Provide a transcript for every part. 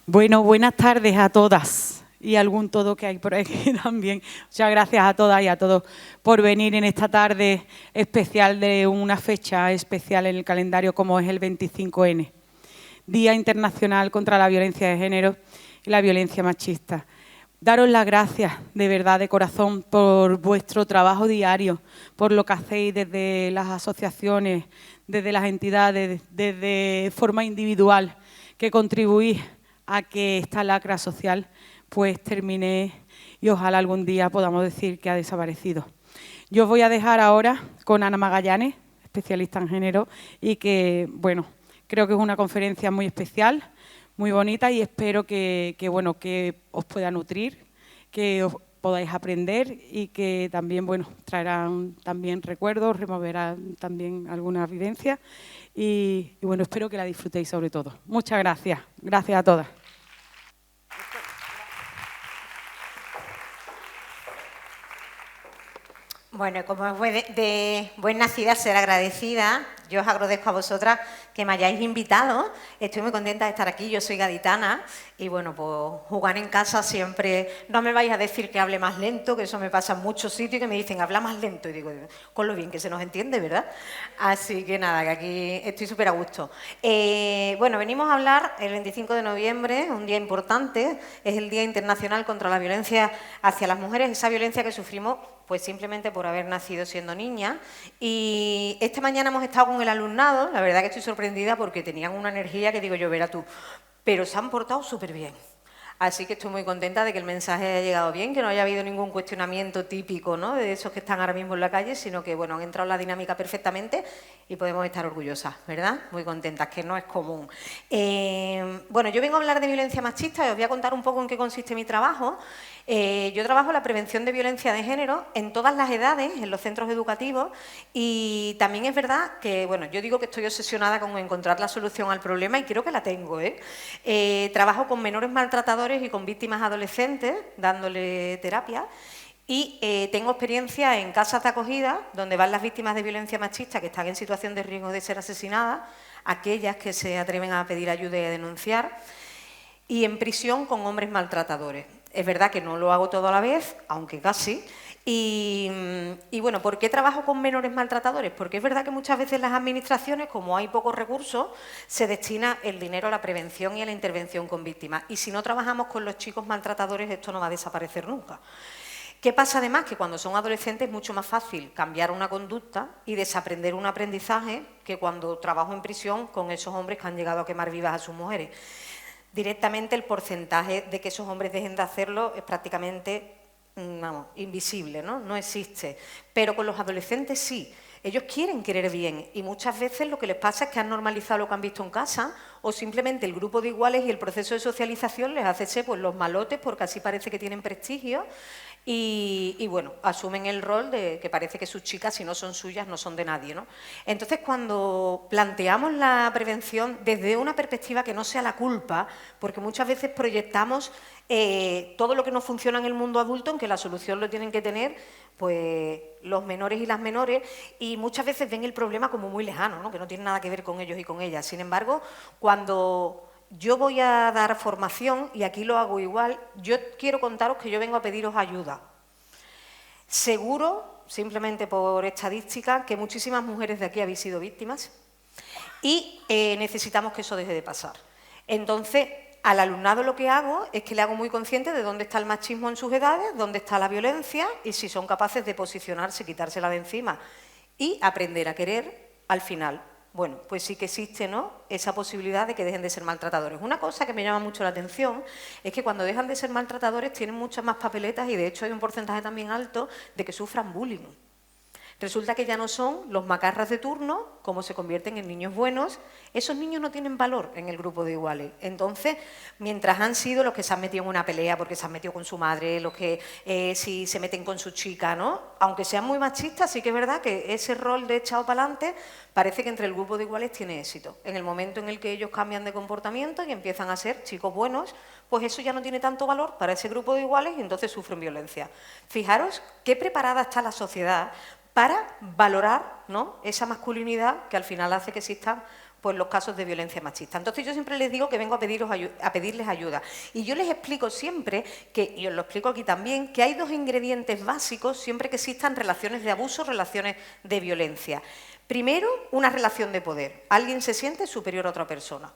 Bueno, buenas tardes a todas y algún todo que hay por aquí también. Muchas gracias a todas y a todos por venir en esta tarde especial de una fecha especial en el calendario como es el 25N, Día Internacional contra la Violencia de Género y la Violencia Machista. Daros las gracias de verdad, de corazón, por vuestro trabajo diario, por lo que hacéis desde las asociaciones, desde las entidades, desde forma individual, que contribuís a que esta lacra social pues termine y ojalá algún día podamos decir que ha desaparecido. Yo os voy a dejar ahora con Ana Magallanes, especialista en género, y que, bueno, creo que es una conferencia muy especial, muy bonita y espero que os pueda nutrir, que os podáis aprender y que también, bueno, traerán también recuerdos, removerán también algunas vivencias y bueno, espero que la disfrutéis sobre todo. Muchas gracias. Gracias a todas. Bueno, como es de buen nacida ser agradecida, yo os agradezco a vosotras que me hayáis invitado. Estoy muy contenta de estar aquí, yo soy gaditana y bueno, pues jugar en casa siempre... No me vais a decir que hable más lento, que eso me pasa en muchos sitios que me dicen habla más lento y digo, con lo bien que se nos entiende, ¿verdad? Así que nada, que aquí estoy súper a gusto. Bueno, venimos a hablar el 25 de noviembre, un día importante, es el Día Internacional contra la Violencia hacia las Mujeres, esa violencia que sufrimos pues simplemente por haber nacido siendo niña. Y esta mañana hemos estado con el alumnado, la verdad que estoy sorprendida porque tenían una energía que digo yo, verá tú, pero se han portado súper bien. Así que estoy muy contenta de que el mensaje haya llegado bien, que no haya habido ningún cuestionamiento típico, ¿no?, de esos que están ahora mismo en la calle, sino que bueno, han entrado en la dinámica perfectamente y podemos estar orgullosas, ¿verdad? Muy contentas, que no es común. Bueno, yo vengo a hablar de violencia machista y os voy a contar un poco en qué consiste mi trabajo. Yo trabajo la prevención de violencia de género en todas las edades, en los centros educativos, y también es verdad que, bueno, yo digo que estoy obsesionada con encontrar la solución al problema y creo que la tengo, trabajo con menores maltratadores y con víctimas adolescentes, dándole terapia. Y tengo experiencia en casas de acogida, donde van las víctimas de violencia machista que están en situación de riesgo de ser asesinadas, aquellas que se atreven a pedir ayuda y a denunciar, y en prisión con hombres maltratadores. Es verdad que no lo hago todo a la vez, aunque casi. Y bueno, ¿por qué trabajo con menores maltratadores? Porque es verdad que muchas veces las administraciones, como hay pocos recursos, se destina el dinero a la prevención y a la intervención con víctimas. Y si no trabajamos con los chicos maltratadores, esto no va a desaparecer nunca. ¿Qué pasa además? Que cuando son adolescentes es mucho más fácil cambiar una conducta y desaprender un aprendizaje que cuando trabajo en prisión con esos hombres que han llegado a quemar vivas a sus mujeres. Directamente el porcentaje de que esos hombres dejen de hacerlo es prácticamente, vamos, invisible, ¿no? No existe. Pero con los adolescentes sí. Ellos quieren querer bien y muchas veces lo que les pasa es que han normalizado lo que han visto en casa o simplemente el grupo de iguales y el proceso de socialización les hace ser pues, los malotes porque así parece que tienen prestigio y bueno, asumen el rol de que parece que sus chicas, si no son suyas, no son de nadie, ¿no? Entonces, cuando planteamos la prevención desde una perspectiva que no sea la culpa, porque muchas veces proyectamos todo lo que no funciona en el mundo adulto en que la solución lo tienen que tener pues los menores y las menores y muchas veces ven el problema como muy lejano, ¿no?, que no tiene nada que ver con ellos y con ellas. Sin embargo, cuando yo voy a dar formación, y aquí lo hago igual, yo quiero contaros que yo vengo a pediros ayuda. Seguro, simplemente por estadística, que muchísimas mujeres de aquí habéis sido víctimas y necesitamos que eso deje de pasar. Entonces, al alumnado lo que hago es que le hago muy consciente de dónde está el machismo en sus edades, dónde está la violencia y si son capaces de posicionarse, quitársela de encima y aprender a querer al final. Bueno, pues sí que existe, ¿no?, esa posibilidad de que dejen de ser maltratadores. Una cosa que me llama mucho la atención es que cuando dejan de ser maltratadores tienen muchas más papeletas y de hecho hay un porcentaje también alto de que sufran bullying. Resulta que ya no son los macarras de turno, como se convierten en niños buenos. Esos niños no tienen valor en el grupo de iguales. Entonces, mientras han sido los que se han metido en una pelea porque se han metido con su madre, los que si se meten con su chica, ¿no?, aunque sean muy machistas, sí que es verdad que ese rol de echado para adelante parece que entre el grupo de iguales tiene éxito. En el momento en el que ellos cambian de comportamiento y empiezan a ser chicos buenos, pues eso ya no tiene tanto valor para ese grupo de iguales y entonces sufren violencia. Fijaros qué preparada está la sociedad para valorar, ¿no?, esa masculinidad que al final hace que existan pues los casos de violencia machista. Entonces yo siempre les digo que vengo a pedirles ayuda. Y yo les explico siempre, y os lo explico aquí también, que hay dos ingredientes básicos siempre que existan relaciones de abuso, relaciones de violencia. Primero, una relación de poder. Alguien se siente superior a otra persona.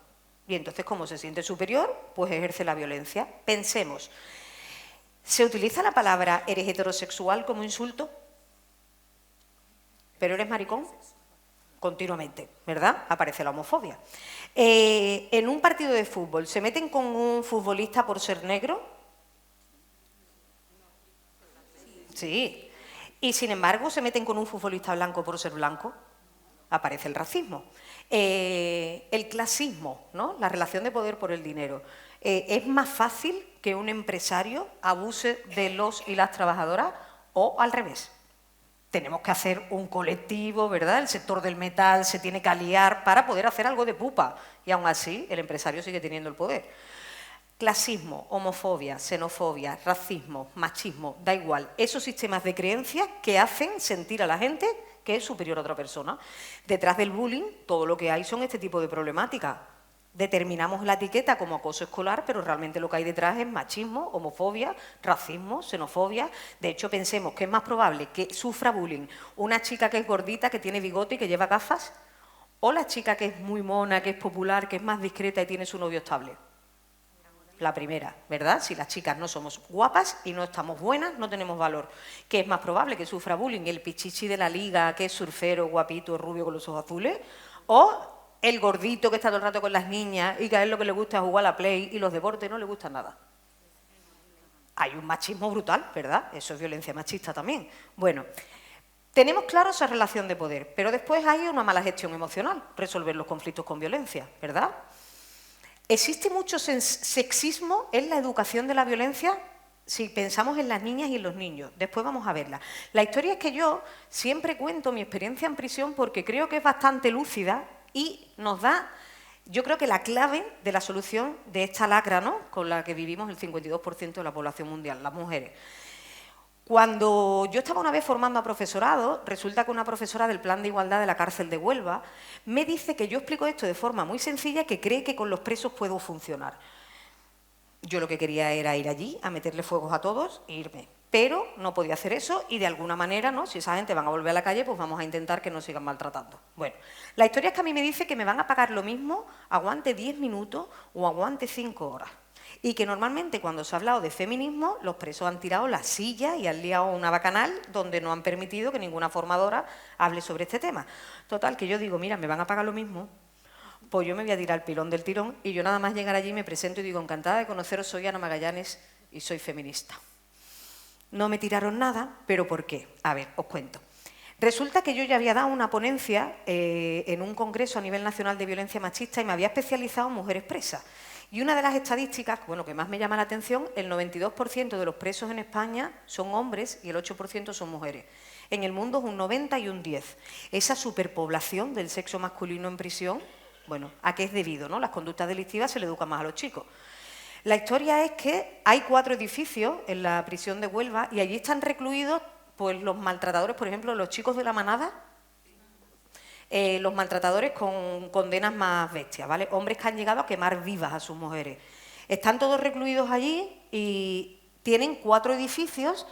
Y entonces, como se siente superior, pues ejerce la violencia. Pensemos, ¿se utiliza la palabra eres heterosexual como insulto? ¿Pero eres maricón? Continuamente, ¿verdad? Aparece la homofobia. En un partido de fútbol, ¿se meten con un futbolista por ser negro? Sí. Y sin embargo, ¿se meten con un futbolista blanco por ser blanco? Aparece el racismo. El clasismo, ¿no? La relación de poder por el dinero. ¿Es más fácil que un empresario abuse de los y las trabajadoras o al revés? Tenemos que hacer un colectivo, ¿verdad? El sector del metal se tiene que aliar para poder hacer algo de pupa. Y aún así, el empresario sigue teniendo el poder. Clasismo, homofobia, xenofobia, racismo, machismo, da igual. Esos sistemas de creencias que hacen sentir a la gente que es superior a otra persona. Detrás del bullying, todo lo que hay son este tipo de problemáticas. Determinamos la etiqueta como acoso escolar, pero realmente lo que hay detrás es machismo, homofobia, racismo, xenofobia. De hecho, pensemos que es más probable que sufra bullying una chica que es gordita, que tiene bigote y que lleva gafas, o la chica que es muy mona, que es popular, que es más discreta y tiene su novio estable. La primera, ¿verdad? Si las chicas no somos guapas y no estamos buenas, no tenemos valor. ¿Qué es más probable que sufra bullying? ¿El pichichi de la liga, que es surfero, guapito, rubio con los ojos azules? ¿O el gordito que está todo el rato con las niñas y que a él lo que le gusta es jugar a la play y los deportes no le gustan nada? Hay un machismo brutal, ¿verdad? Eso es violencia machista también. Bueno, tenemos claro esa relación de poder, pero después hay una mala gestión emocional, resolver los conflictos con violencia, ¿verdad? ¿Existe mucho sexismo en la educación de la violencia? Si pensamos en las niñas y en los niños, después vamos a verla. La historia es que yo siempre cuento mi experiencia en prisión porque creo que es bastante lúcida y nos da, yo creo que la clave de la solución de esta lacra, ¿no?, con la que vivimos el 52% de la población mundial, las mujeres. Cuando yo estaba una vez formando a profesorado, resulta que una profesora del Plan de Igualdad de la cárcel de Huelva me dice que yo explico esto de forma muy sencilla, que cree que con los presos puedo funcionar. Yo lo que quería era ir allí a meterle fuegos a todos e irme, pero no podía hacer eso y de alguna manera, ¿no?, si esa gente van a volver a la calle, pues vamos a intentar que no sigan maltratando. Bueno, la historia es que a mí me dice que me van a pagar lo mismo, aguante 10 minutos o aguante 5 horas. Y que normalmente cuando se ha hablado de feminismo, los presos han tirado la silla y han liado una bacanal donde no han permitido que ninguna formadora hable sobre este tema. Total, que yo digo, mira, me van a pagar lo mismo, pues yo me voy a tirar el pilón del tirón y yo nada más llegar allí me presento y digo, encantada de conoceros, soy Ana Magallanes y soy feminista. No me tiraron nada, ¿pero por qué? A ver, os cuento. Resulta que yo ya había dado una ponencia en un congreso a nivel nacional de violencia machista y me había especializado en mujeres presas. Y una de las estadísticas, bueno, que más me llama la atención, el 92% de los presos en España son hombres y el 8% son mujeres. En el mundo es un 90 y un 10. Esa superpoblación del sexo masculino en prisión, bueno, ¿a qué es debido, no? Las conductas delictivas se le educan más a los chicos. La historia es que hay 4 edificios en la prisión de Huelva y allí están recluidos pues, los maltratadores, por ejemplo, los chicos de la manada, los maltratadores con condenas más bestias, ¿vale? Hombres que han llegado a quemar vivas a sus mujeres. Están todos recluidos allí y tienen 4 edificios.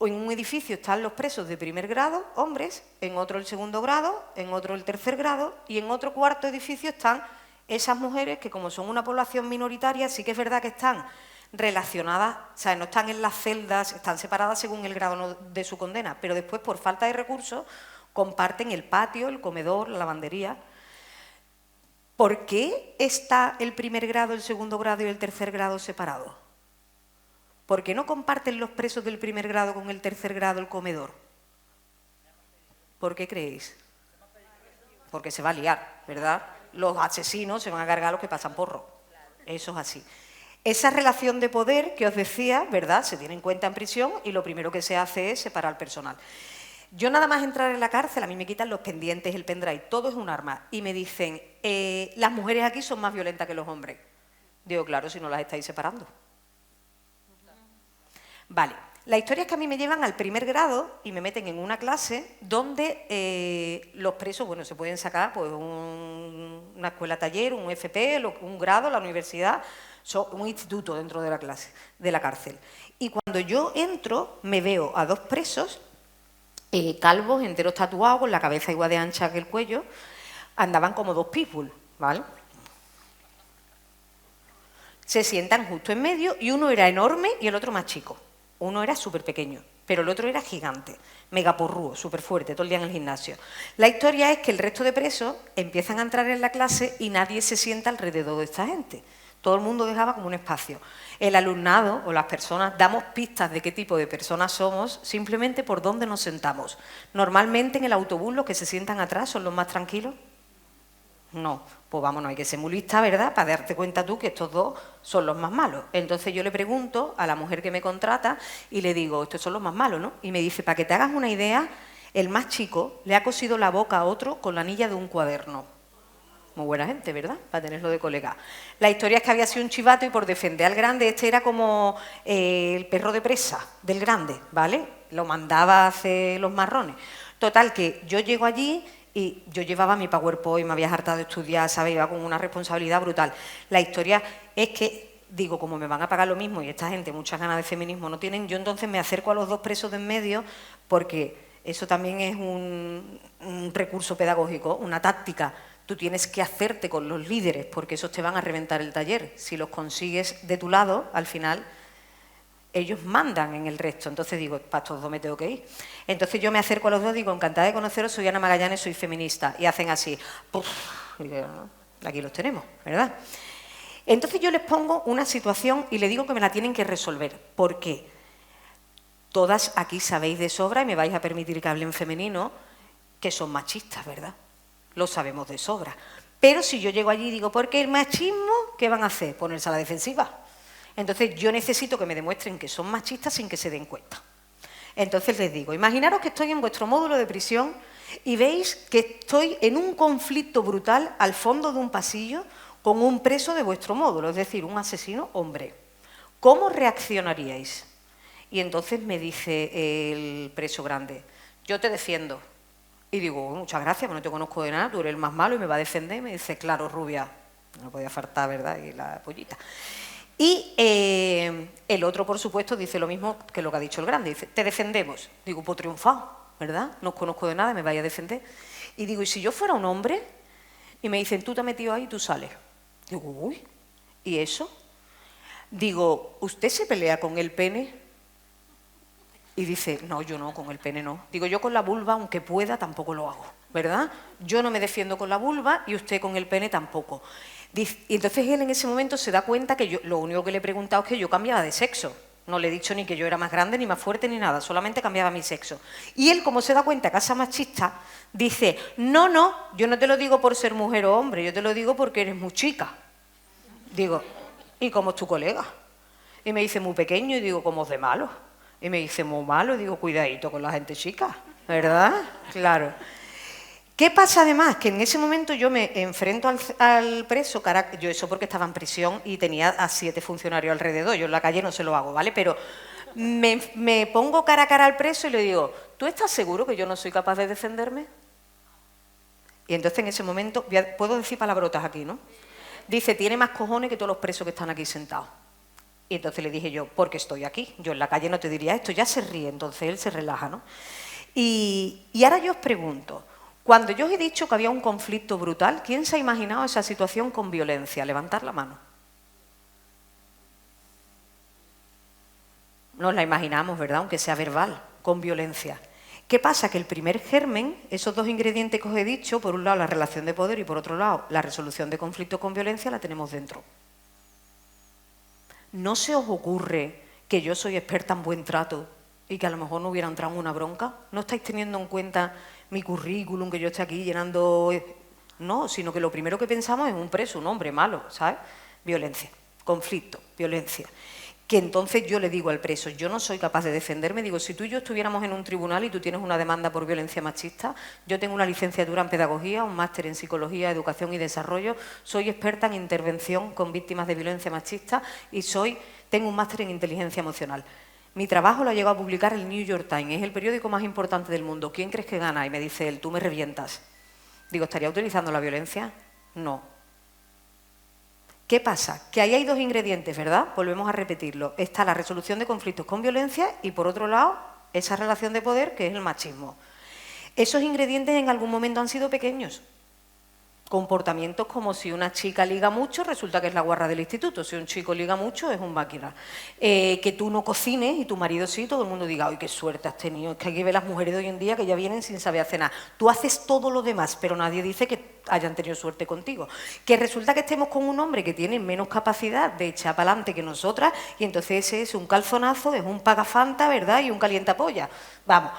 En un edificio están los presos de primer grado, hombres, en otro el segundo grado, en otro el tercer grado y en otro cuarto edificio están esas mujeres que, como son una población minoritaria, sí que es verdad que están relacionadas, o sea, no están en las celdas, están separadas según el grado de su condena, pero después, por falta de recursos, comparten el patio, el comedor, la lavandería. ¿Por qué está el primer grado, el segundo grado y el tercer grado separados? ¿Por qué no comparten los presos del primer grado con el tercer grado el comedor? ¿Por qué creéis? Porque se va a liar, ¿verdad? Los asesinos se van a cargar a los que pasan porro. Eso es así. Esa relación de poder que os decía, ¿verdad?, se tiene en cuenta en prisión y lo primero que se hace es separar al personal. Yo nada más entrar en la cárcel, a mí me quitan los pendientes, el pendrive, todo es un arma. Y me dicen, las mujeres aquí son más violentas que los hombres. Digo, claro, si no las estáis separando. Vale, la historia es que a mí me llevan al primer grado y me meten en una clase donde los presos, bueno, se pueden sacar pues un una escuela taller, un FP, un grado, la universidad, un instituto dentro de la clase, de la cárcel. Y cuando yo entro, me veo a dos presos, calvos, enteros tatuados, con la cabeza igual de ancha que el cuello, andaban como dos pitbull, ¿vale? Se sientan justo en medio y uno era enorme y el otro más chico. Uno era súper pequeño, pero el otro era gigante, megaporrúo, súper fuerte, todo el día en el gimnasio. La historia es que el resto de presos empiezan a entrar en la clase y nadie se sienta alrededor de esta gente. Todo el mundo dejaba como un espacio. El alumnado o las personas damos pistas de qué tipo de personas somos simplemente por dónde nos sentamos. Normalmente en el autobús los que se sientan atrás son los más tranquilos. No, pues vámonos, hay que ser muy lista, ¿verdad?, para darte cuenta tú que estos dos son los más malos. Entonces yo le pregunto a la mujer que me contrata y le digo, estos son los más malos, ¿no? Y me dice, para que te hagas una idea, el más chico le ha cosido la boca a otro con la anilla de un cuaderno. Muy buena gente, ¿verdad?, para tenerlo de colega. La historia es que había sido un chivato y por defender al grande, este era como el perro de presa del grande, ¿vale? Lo mandaba a hacer los marrones. Total, que yo llego allí y yo llevaba mi PowerPoint, me había hartado de estudiar, ¿sabes? Iba con una responsabilidad brutal. La historia es que, digo, como me van a pagar lo mismo y esta gente muchas ganas de feminismo no tienen, yo entonces me acerco a los dos presos de en medio porque eso también es un recurso pedagógico, una táctica. Tú tienes que hacerte con los líderes porque esos te van a reventar el taller. Si los consigues de tu lado, al final ellos mandan en el resto. Entonces digo, para estos dos me tengo que ir. Entonces yo me acerco a los dos, digo, encantada de conoceros, soy Ana Magallanes, soy feminista. Y hacen así, ¡puf! Y digo, aquí los tenemos, ¿verdad? Entonces yo les pongo una situación y les digo que me la tienen que resolver. ¿Por qué? Todas aquí sabéis de sobra, y me vais a permitir que hable en femenino, que son machistas, ¿verdad? Lo sabemos de sobra. Pero si yo llego allí y digo, ¿por qué el machismo? ¿Qué van a hacer? Ponerse a la defensiva. Entonces yo necesito que me demuestren que son machistas sin que se den cuenta. Entonces les digo, imaginaros que estoy en vuestro módulo de prisión y veis que estoy en un conflicto brutal al fondo de un pasillo con un preso de vuestro módulo, es decir, un asesino hombre. ¿Cómo reaccionaríais? Y entonces me dice el preso grande, yo te defiendo. Y digo, muchas gracias, pero no te conozco de nada, tú eres el más malo y me va a defender. Me dice, claro, rubia, no podía faltar, ¿verdad? Y la pollita. Y el otro, por supuesto, dice lo mismo que lo que ha dicho el grande. Dice, te defendemos. Digo, pues triunfado, ¿verdad? No os conozco de nada, me vaya a defender. Y digo, ¿y si yo fuera un hombre? Y me dicen, tú te has metido ahí y tú sales. Digo, uy, ¿y eso? Digo, ¿usted se pelea con el pene? Y dice, no, yo no, con el pene no. Digo, yo con la vulva, aunque pueda, tampoco lo hago, ¿verdad? Yo no me defiendo con la vulva y usted con el pene tampoco. Y entonces él en ese momento se da cuenta que yo, lo único que le he preguntado es que yo cambiaba de sexo. No le he dicho ni que yo era más grande, ni más fuerte, ni nada, solamente cambiaba mi sexo. Y él, como se da cuenta que es machista, dice, no, no, yo no te lo digo por ser mujer o hombre, yo te lo digo porque eres muy chica. Digo, ¿y cómo es tu colega? Y me dice, muy pequeño, y digo, ¿cómo es de malo? Y me dice, muy malo, y digo, cuidadito con la gente chica, ¿verdad? Claro. ¿Qué pasa además? Que en ese momento yo me enfrento al preso, yo eso porque estaba en prisión y tenía a 7 funcionarios alrededor, yo en la calle no se lo hago, ¿vale? Pero me pongo cara a cara al preso y le digo, ¿tú estás seguro que yo no soy capaz de defenderme? Y entonces en ese momento, puedo decir palabrotas aquí, ¿no? Dice, tiene más cojones que todos los presos que están aquí sentados. Y entonces le dije yo, porque estoy aquí, yo en la calle no te diría esto, ya se ríe, entonces él se relaja, ¿no? Y ahora yo os pregunto, cuando yo os he dicho que había un conflicto brutal, ¿quién se ha imaginado esa situación con violencia? Levantar la mano. Nos la imaginamos, ¿verdad? Aunque sea verbal, con violencia. ¿Qué pasa? Que el primer germen, esos dos ingredientes que os he dicho, por un lado la relación de poder y por otro lado la resolución de conflictos con violencia, la tenemos dentro. ¿No se os ocurre que yo soy experta en buen trato y que a lo mejor no hubiera entrado en una bronca? ¿No estáis teniendo en cuenta mi currículum, que yo esté aquí llenando? No, sino que lo primero que pensamos es un preso, un hombre malo, ¿sabes? Violencia, conflicto, violencia. Que entonces yo le digo al preso, yo no soy capaz de defenderme, digo, si tú y yo estuviéramos en un tribunal y tú tienes una demanda por violencia machista, yo tengo una licenciatura en pedagogía, un máster en psicología, educación y desarrollo, soy experta en intervención con víctimas de violencia machista y tengo un máster en inteligencia emocional. Mi trabajo lo ha llegado a publicar el New York Times, es el periódico más importante del mundo. ¿Quién crees que gana? Y me dice él, tú me revientas. Digo, ¿estaría utilizando la violencia? No. ¿Qué pasa? Que ahí hay dos ingredientes, ¿verdad? Volvemos a repetirlo. Está la resolución de conflictos con violencia y, por otro lado, esa relación de poder que es el machismo. Esos ingredientes en algún momento han sido pequeños. Comportamientos como si una chica liga mucho, resulta que es la guarra del instituto. Si un chico liga mucho, es un máquina. Que tú no cocines y tu marido sí, todo el mundo diga, ¡ay, qué suerte has tenido! Es que aquí ve las mujeres de hoy en día que ya vienen sin saber hacer nada. Tú haces todo lo demás, pero nadie dice que hayan tenido suerte contigo. Que resulta que estemos con un hombre que tiene menos capacidad de echar para adelante que nosotras, y entonces ese es un calzonazo, es un pagafanta, ¿verdad? Y un calientapolla. Vamos,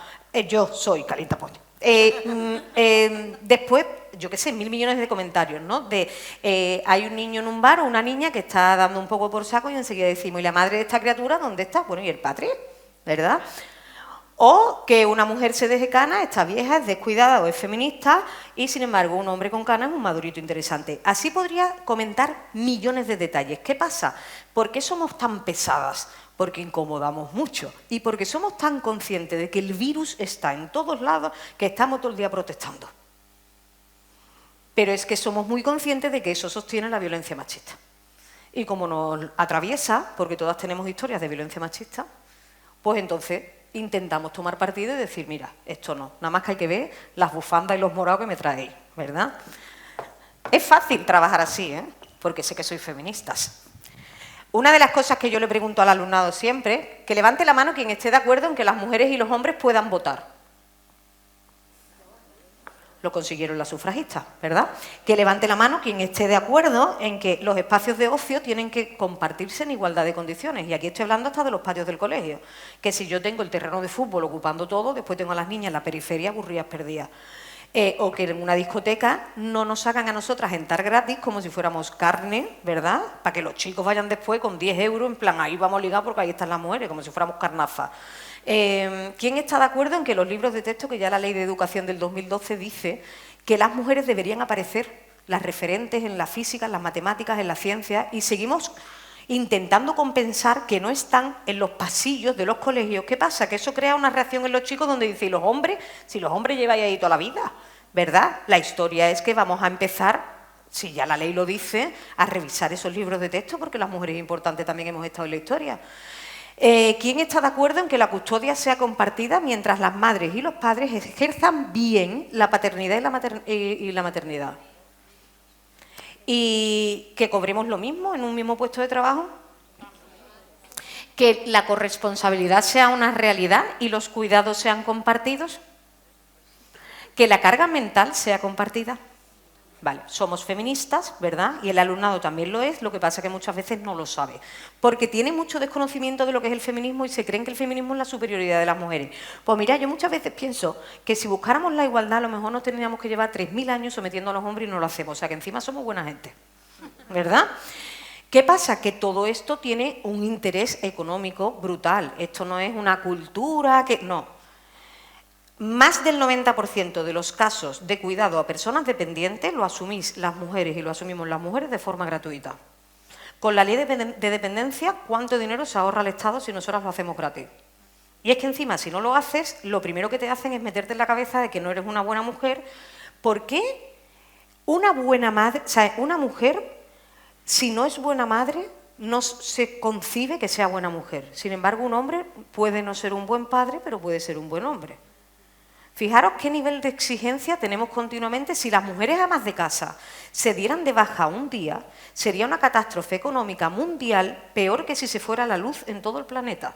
yo soy calientapolla. Después, yo qué sé, 1000 millones de comentarios, ¿no? Hay un niño en un bar o una niña que está dando un poco por saco y enseguida decimos, ¿y la madre de esta criatura dónde está? Bueno, y el padre, ¿verdad? O que una mujer se deje canas, está vieja, es descuidada o es feminista, y sin embargo un hombre con canas es un madurito interesante. Así podría comentar millones de detalles. ¿Qué pasa? ¿Por qué somos tan pesadas? Porque incomodamos mucho y porque somos tan conscientes de que el virus está en todos lados que estamos todo el día protestando. Pero es que somos muy conscientes de que eso sostiene la violencia machista. Y como nos atraviesa, porque todas tenemos historias de violencia machista, pues entonces intentamos tomar partido y decir, mira, esto no, nada más que hay que ver las bufandas y los morados que me traéis, ¿verdad? Es fácil trabajar así, ¿eh? Porque sé que sois feministas. Una de las cosas que yo le pregunto al alumnado siempre, que levante la mano quien esté de acuerdo en que las mujeres y los hombres puedan votar. Lo consiguieron las sufragistas, ¿verdad? Que levante la mano quien esté de acuerdo en que los espacios de ocio tienen que compartirse en igualdad de condiciones. Y aquí estoy hablando hasta de los patios del colegio. Que si yo tengo el terreno de fútbol ocupando todo, después tengo a las niñas en la periferia aburridas, perdidas. O que en una discoteca no nos hagan a nosotras entrar gratis como si fuéramos carne, ¿verdad? Para que los chicos vayan después con 10 euros, en plan, ahí vamos a ligar porque ahí están las mujeres, como si fuéramos carnazas. ¿Quién está de acuerdo en que los libros de texto, que ya la Ley de Educación del 2012 dice que las mujeres deberían aparecer, las referentes en la física, en las matemáticas, en la ciencia, y seguimos intentando compensar que no están en los pasillos de los colegios? ¿Qué pasa? Que eso crea una reacción en los chicos donde dicen, ¿y los hombres? Si los hombres lleváis ahí toda la vida, ¿verdad? La historia es que vamos a empezar, si ya la ley lo dice, a revisar esos libros de texto, porque las mujeres importantes también hemos estado en la historia. ¿Quién está de acuerdo en que la custodia sea compartida mientras las madres y los padres ejerzan bien la paternidad y la maternidad? ¿Y que cobremos lo mismo en un mismo puesto de trabajo? ¿Que la corresponsabilidad sea una realidad y los cuidados sean compartidos? ¿Que la carga mental sea compartida? Vale, somos feministas, ¿verdad? Y el alumnado también lo es, lo que pasa es que muchas veces no lo sabe. Porque tiene mucho desconocimiento de lo que es el feminismo y se creen que el feminismo es la superioridad de las mujeres. Pues mira, yo muchas veces pienso que si buscáramos la igualdad, a lo mejor nos tendríamos que llevar 3000 años sometiendo a los hombres y no lo hacemos. O sea, que encima somos buena gente, ¿verdad? ¿Qué pasa? Que todo esto tiene un interés económico brutal. Esto no es una cultura que... No. Más del 90% de los casos de cuidado a personas dependientes lo asumís las mujeres y lo asumimos las mujeres de forma gratuita. Con la ley de dependencia, ¿cuánto dinero se ahorra el Estado si nosotras lo hacemos gratis? Y es que encima, si no lo haces, lo primero que te hacen es meterte en la cabeza de que no eres una buena mujer. ¿Por qué una buena madre, o sea, una mujer, si no es buena madre, no se concibe que sea buena mujer? Sin embargo, un hombre puede no ser un buen padre, pero puede ser un buen hombre. Fijaros qué nivel de exigencia tenemos continuamente. Si las mujeres amas de casa se dieran de baja un día, sería una catástrofe económica mundial peor que si se fuera la luz en todo el planeta.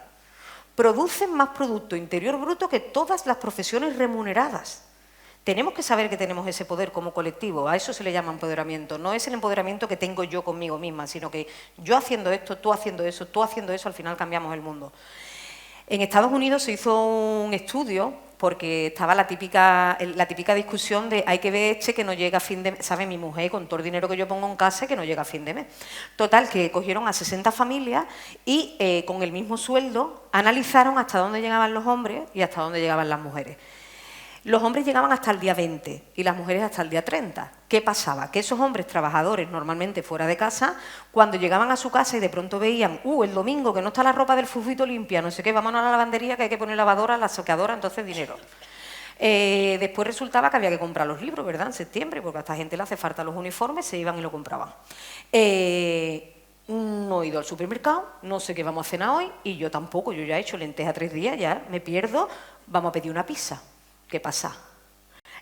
Producen más Producto Interior Bruto que todas las profesiones remuneradas. Tenemos que saber que tenemos ese poder como colectivo, a eso se le llama empoderamiento. No es el empoderamiento que tengo yo conmigo misma, sino que yo haciendo esto, tú haciendo eso, tú haciendo eso, al final cambiamos el mundo. En Estados Unidos se hizo un estudio porque estaba la típica discusión de hay que ver que no llega a fin de mes, ¿sabe? Mi mujer con todo el dinero que yo pongo en casa que no llega a fin de mes. Total, que cogieron a 60 familias y con el mismo sueldo analizaron hasta dónde llegaban los hombres y hasta dónde llegaban las mujeres. Los hombres llegaban hasta el día 20 y las mujeres hasta el día 30. ¿Qué pasaba? Que esos hombres trabajadores, normalmente fuera de casa, cuando llegaban a su casa y de pronto veían, el domingo que no está la ropa del fufito limpia, no sé qué, vámonos a la lavandería que hay que poner lavadora, la secadora, entonces dinero. Después resultaba que había que comprar los libros, ¿verdad?, en septiembre, porque a esta gente le hace falta los uniformes, se iban y lo compraban. No he ido al supermercado, no sé qué vamos a cenar hoy, y yo tampoco, yo ya he hecho lenteja 3 días, ya me pierdo, vamos a pedir una pizza. ¿Qué pasa?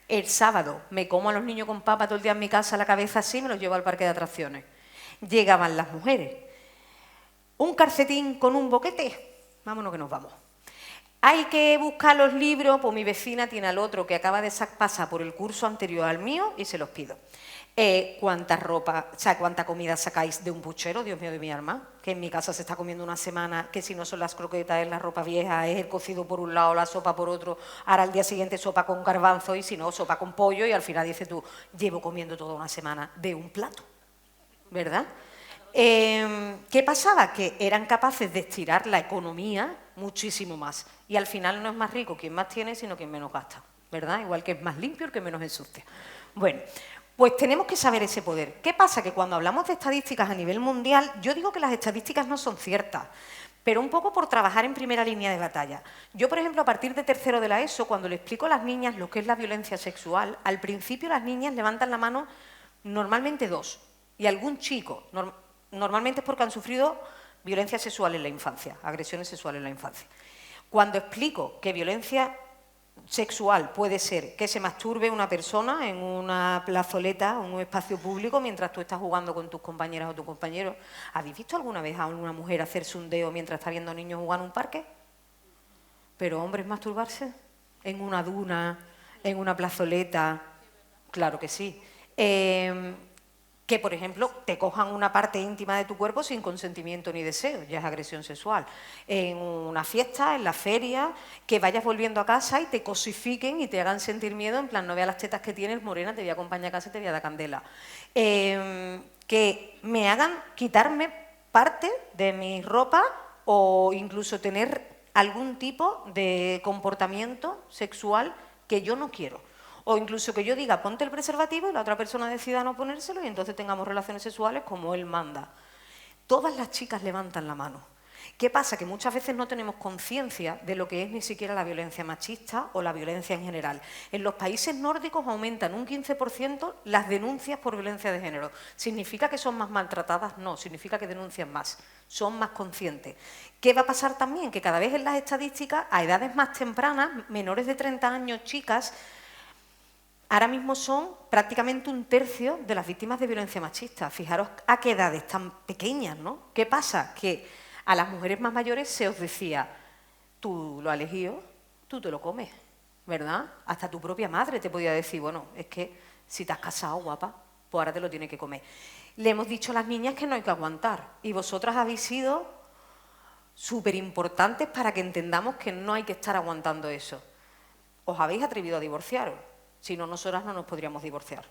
El sábado me como a los niños con papa todo el día en mi casa, la cabeza así, me los llevo al parque de atracciones. Llegaban las mujeres. Un calcetín con un boquete, vámonos que nos vamos. Hay que buscar los libros, pues mi vecina tiene al otro que acaba de pasar por el curso anterior al mío y se los pido. ¿Cuánta ropa, o sea, cuánta comida sacáis de un puchero, Dios mío de mi alma? Que en mi casa se está comiendo una semana, que si no son las croquetas es la ropa vieja, es el cocido por un lado, la sopa por otro, ahora al día siguiente sopa con garbanzo y si no, sopa con pollo y al final dices tú, llevo comiendo toda una semana de un plato, ¿verdad? ¿Qué pasaba? Que eran capaces de estirar la economía muchísimo más y al final no es más rico quien más tiene, sino quien menos gasta, ¿verdad? Igual que es más limpio el que menos ensucia. Bueno, pues tenemos que saber ese poder. ¿Qué pasa? Que cuando hablamos de estadísticas a nivel mundial, yo digo que las estadísticas no son ciertas, pero un poco por trabajar en primera línea de batalla. Yo, por ejemplo, a partir de tercero de la ESO, cuando le explico a las niñas lo que es la violencia sexual, al principio las niñas levantan la mano normalmente 2, y algún chico, normalmente es porque han sufrido violencia sexual en la infancia, agresiones sexuales en la infancia. Cuando explico que violencia sexual puede ser que se masturbe una persona en una plazoleta, en un espacio público, mientras tú estás jugando con tus compañeras o tus compañeros. ¿Habéis visto alguna vez a alguna mujer hacerse un dedo mientras está viendo a niños jugar en un parque? ¿Pero hombres masturbarse? ¿En una duna? ¿En una plazoleta? Claro que sí. Que, por ejemplo, te cojan una parte íntima de tu cuerpo sin consentimiento ni deseo, ya es agresión sexual. En una fiesta, en la feria, que vayas volviendo a casa y te cosifiquen y te hagan sentir miedo, en plan, no veas las tetas que tienes, morena, te voy a acompañar a casa y te voy a dar candela. Que me hagan quitarme parte de mi ropa o incluso tener algún tipo de comportamiento sexual que yo no quiero. O incluso que yo diga, ponte el preservativo y la otra persona decida no ponérselo y entonces tengamos relaciones sexuales como él manda. Todas las chicas levantan la mano. ¿Qué pasa? Que muchas veces no tenemos conciencia de lo que es ni siquiera la violencia machista o la violencia en general. En los países nórdicos aumentan un 15% las denuncias por violencia de género. ¿Significa que son más maltratadas? No, significa que denuncian más, son más conscientes. ¿Qué va a pasar también? Que cada vez en las estadísticas, a edades más tempranas, menores de 30 años, chicas, ahora mismo son prácticamente un tercio de las víctimas de violencia machista. Fijaros a qué edades tan pequeñas, ¿no? ¿Qué pasa? Que a las mujeres más mayores se os decía, tú lo has elegido, tú te lo comes, ¿verdad? Hasta tu propia madre te podía decir, bueno, es que si te has casado, guapa, pues ahora te lo tienes que comer. Le hemos dicho a las niñas que no hay que aguantar y vosotras habéis sido súper importantes para que entendamos que no hay que estar aguantando eso. Os habéis atrevido a divorciaros. Si no, nosotras no nos podríamos divorciar.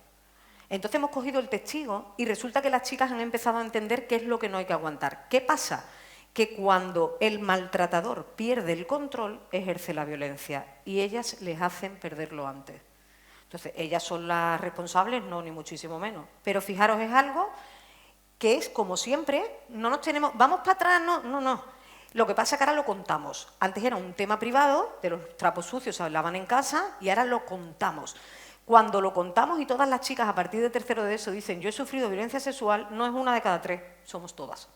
Entonces hemos cogido el testigo y resulta que las chicas han empezado a entender qué es lo que no hay que aguantar. ¿Qué pasa? Que cuando el maltratador pierde el control, ejerce la violencia y ellas les hacen perderlo antes. Entonces, ellas son las responsables, no, ni muchísimo menos. Pero fijaros, es algo que es como siempre, no nos tenemos, vamos para atrás, no. Lo que pasa es que ahora lo contamos. Antes era un tema privado, de los trapos sucios se hablaban en casa y ahora lo contamos. Cuando lo contamos y todas las chicas a partir de tercero de eso dicen yo he sufrido violencia sexual, no es una de cada 3, somos todas.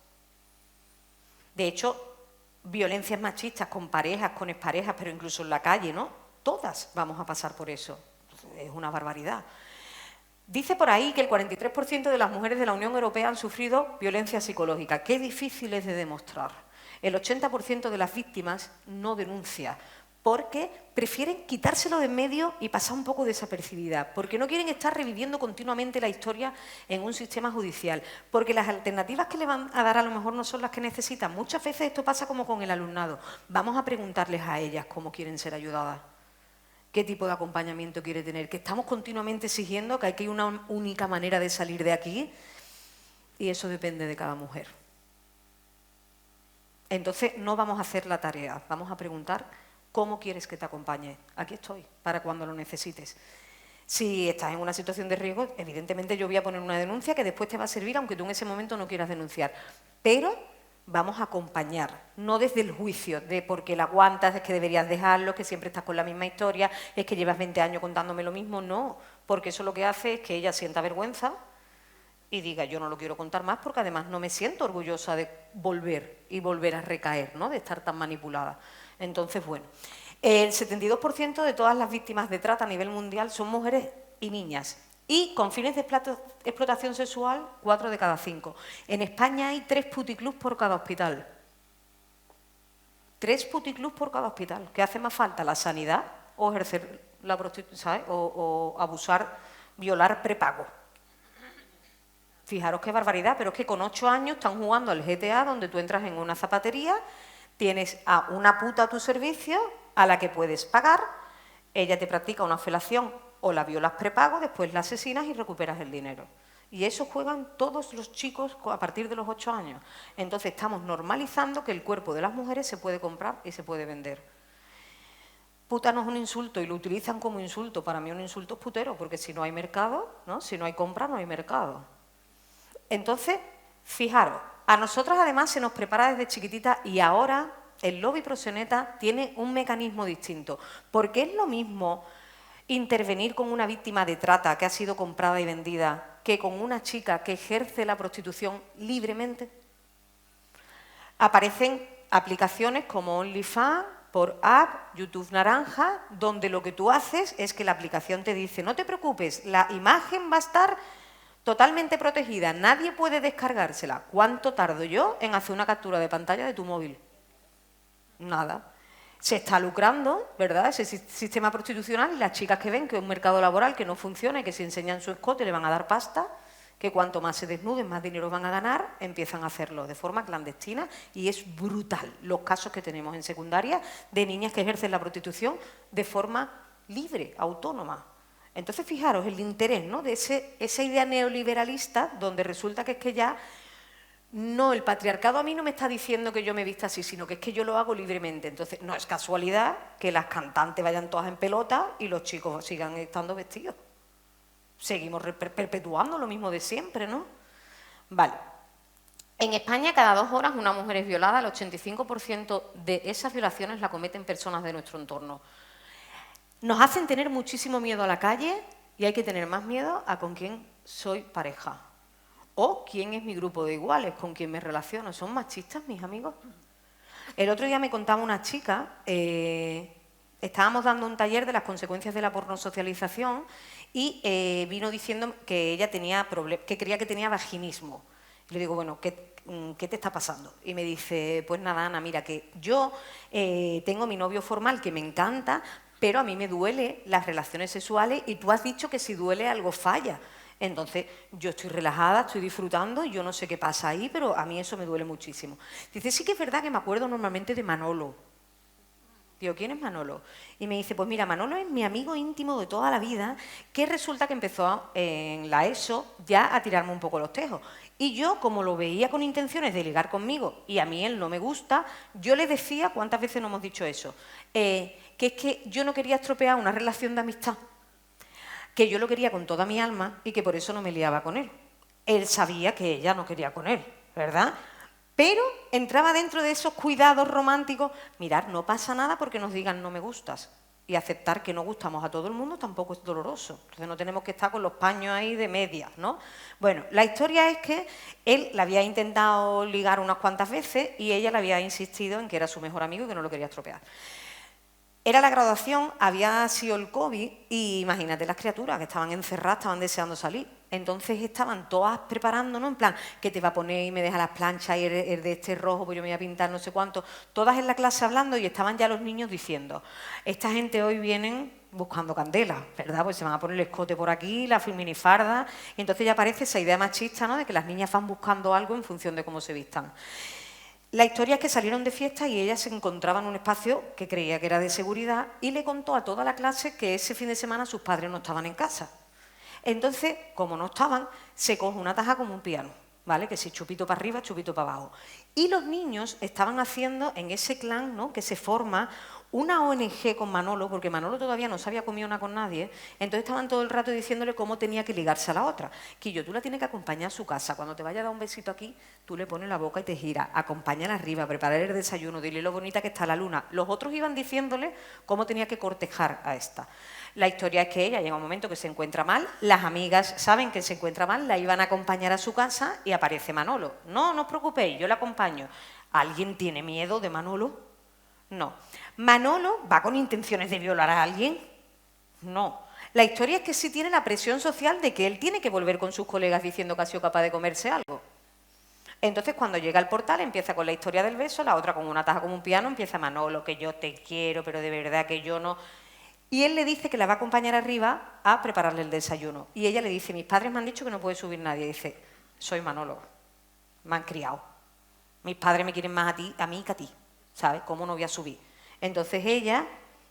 De hecho, violencias machistas con parejas, con exparejas, pero incluso en la calle, ¿no? Todas vamos a pasar por eso. Es una barbaridad. Dice por ahí que el 43% de las mujeres de la Unión Europea han sufrido violencia psicológica. Qué difícil es de demostrar. El 80% de las víctimas no denuncia, porque prefieren quitárselo de en medio y pasar un poco desapercibida, porque no quieren estar reviviendo continuamente la historia en un sistema judicial, porque las alternativas que le van a dar a lo mejor no son las que necesitan. Muchas veces esto pasa como con el alumnado. Vamos a preguntarles a ellas cómo quieren ser ayudadas, qué tipo de acompañamiento quiere tener, que estamos continuamente exigiendo que hay una única manera de salir de aquí y eso depende de cada mujer. Entonces no vamos a hacer la tarea, vamos a preguntar cómo quieres que te acompañe. Aquí estoy, para cuando lo necesites. Si estás en una situación de riesgo, evidentemente yo voy a poner una denuncia que después te va a servir, aunque tú en ese momento no quieras denunciar. Pero vamos a acompañar, no desde el juicio de porque la aguantas, es que deberías dejarlo, que siempre estás con la misma historia, es que llevas 20 años contándome lo mismo, no, porque eso lo que hace es que ella sienta vergüenza y diga, yo no lo quiero contar más porque además no me siento orgullosa de volver a recaer, ¿no?, de estar tan manipulada. Entonces, bueno, el 72% de todas las víctimas de trata a nivel mundial son mujeres y niñas. Y con fines de explotación sexual, 4 de cada 5. En España hay 3 puticlubs por cada hospital. 3 puticlubs por cada hospital. ¿Qué hace más falta? ¿La sanidad o ejercer la prostitución, ¿sabes? O abusar, violar prepago? Fijaros qué barbaridad, pero es que con 8 años están jugando al GTA, donde tú entras en una zapatería, tienes a una puta a tu servicio, a la que puedes pagar, ella te practica una felación o la violas prepago, después la asesinas y recuperas el dinero. Y eso juegan todos los chicos a partir de los 8 años. Entonces estamos normalizando que el cuerpo de las mujeres se puede comprar y se puede vender. Puta no es un insulto y lo utilizan como insulto. Para mí un insulto es putero, porque si no hay mercado, ¿no?, si no hay compra, no hay mercado. Entonces, fijaros, a nosotras además se nos prepara desde chiquitita y ahora el lobby proxeneta tiene un mecanismo distinto, porque es lo mismo intervenir con una víctima de trata que ha sido comprada y vendida que con una chica que ejerce la prostitución libremente. Aparecen aplicaciones como OnlyFans, por app, YouTube Naranja, donde lo que tú haces es que la aplicación te dice, no te preocupes, la imagen va a estar totalmente protegida, nadie puede descargársela. ¿Cuánto tardo yo en hacer una captura de pantalla de tu móvil? Nada. Se está lucrando, ¿verdad?, ese sistema prostitucional, y las chicas que ven que es un mercado laboral que no funciona y que si enseñan su escote le van a dar pasta, que cuanto más se desnuden, más dinero van a ganar, empiezan a hacerlo de forma clandestina y es brutal los casos que tenemos en secundaria de niñas que ejercen la prostitución de forma libre, autónoma. Entonces, fijaros el interés, ¿no?, de esa idea neoliberalista donde resulta que es que ya no, el patriarcado a mí no me está diciendo que yo me vista así, sino que es que yo lo hago libremente. Entonces, no es casualidad que las cantantes vayan todas en pelota y los chicos sigan estando vestidos. Seguimos perpetuando lo mismo de siempre, ¿no? Vale. En España, cada 2 horas una mujer es violada. El 85% de esas violaciones la cometen personas de nuestro entorno. Nos hacen tener muchísimo miedo a la calle y hay que tener más miedo a con quién soy pareja. O quién es mi grupo de iguales, con quién me relaciono. ¿Son machistas mis amigos? El otro día me contaba una chica, estábamos dando un taller de las consecuencias de la pornosocialización y vino diciendo que ella tenía que creía que tenía vaginismo. Y le digo, bueno, ¿qué te está pasando? Y me dice, pues nada, Ana, mira, que yo tengo mi novio formal que me encanta, pero a mí me duele las relaciones sexuales y tú has dicho que si duele algo falla. Entonces, yo estoy relajada, estoy disfrutando y yo no sé qué pasa ahí, pero a mí eso me duele muchísimo. Dice, sí que es verdad que me acuerdo normalmente de Manolo. Digo, ¿quién es Manolo? Y me dice, pues mira, Manolo es mi amigo íntimo de toda la vida, que resulta que empezó en la ESO ya a tirarme un poco los tejos. Y yo, como lo veía con intenciones de ligar conmigo y a mí él no me gusta, yo le decía, ¿cuántas veces no hemos dicho eso? Que es que yo no quería estropear una relación de amistad, que yo lo quería con toda mi alma y que por eso no me liaba con él. Él sabía que ella no quería con él, ¿verdad? Pero entraba dentro de esos cuidados románticos. Mirad, no pasa nada porque nos digan no me gustas. Y aceptar que no gustamos a todo el mundo tampoco es doloroso. Entonces no tenemos que estar con los paños ahí de medias, ¿no? Bueno, la historia es que él la había intentado ligar unas cuantas veces y ella le había insistido en que era su mejor amigo y que no lo quería estropear. Era la graduación, había sido el COVID y imagínate las criaturas que estaban encerradas, estaban deseando salir. Entonces estaban todas preparándonos, en plan, que te va a poner y me deja las planchas y el de este rojo, pues yo me voy a pintar no sé cuánto. Todas en la clase hablando y estaban ya los niños diciendo, esta gente hoy vienen buscando candela, ¿verdad? Pues se van a poner el escote por aquí, la minifarda, y entonces ya aparece esa idea machista, ¿no?, de que las niñas van buscando algo en función de cómo se vistan. La historia es que salieron de fiesta y ella se encontraba en un espacio que creía que era de seguridad y le contó a toda la clase que ese fin de semana sus padres no estaban en casa. Entonces, como no estaban, se coge una taja como un piano, ¿vale? Que si chupito para arriba, chupito para abajo. Y los niños estaban haciendo en ese clan, ¿no?, que se forma, una ONG con Manolo, porque Manolo todavía no se había comido nada con nadie, entonces estaban todo el rato diciéndole cómo tenía que ligarse a la otra. Quillo, tú la tienes que acompañar a su casa, cuando te vaya a dar un besito aquí, tú le pones la boca y te giras, acompáñala arriba, preparar el desayuno, dile lo bonita que está la luna. Los otros iban diciéndole cómo tenía que cortejar a esta. La historia es que ella llega un momento que se encuentra mal, las amigas saben que se encuentra mal, la iban a acompañar a su casa y aparece Manolo. No, no os preocupéis, yo la acompaño. ¿Alguien tiene miedo de Manolo? No. ¿Manolo va con intenciones de violar a alguien? No. La historia es que sí tiene la presión social de que él tiene que volver con sus colegas diciendo que ha sido capaz de comerse algo. Entonces, cuando llega al portal, empieza con la historia del beso, la otra con una taja como un piano, empieza Manolo, que yo te quiero, pero de verdad que yo no. Y él le dice que la va a acompañar arriba a prepararle el desayuno. Y ella le dice, mis padres me han dicho que no puede subir nadie. Y dice, soy Manolo, me han criado. Mis padres me quieren más a mí que a ti, ¿sabes? ¿Cómo no voy a subir? Entonces ella,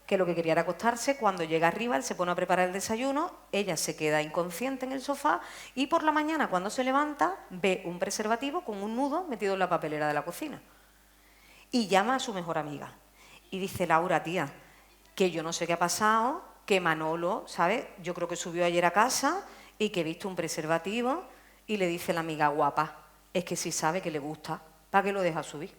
que lo que quería era acostarse, cuando llega arriba, él se pone a preparar el desayuno, ella se queda inconsciente en el sofá y por la mañana, cuando se levanta, ve un preservativo con un nudo metido en la papelera de la cocina. Y llama a su mejor amiga. Y dice, Laura, tía, que yo no sé qué ha pasado, que Manolo, ¿sabes? Yo creo que subió ayer a casa y que he visto un preservativo y le dice la amiga, guapa, es que si sabe que le gusta, ¿para qué lo deja subir?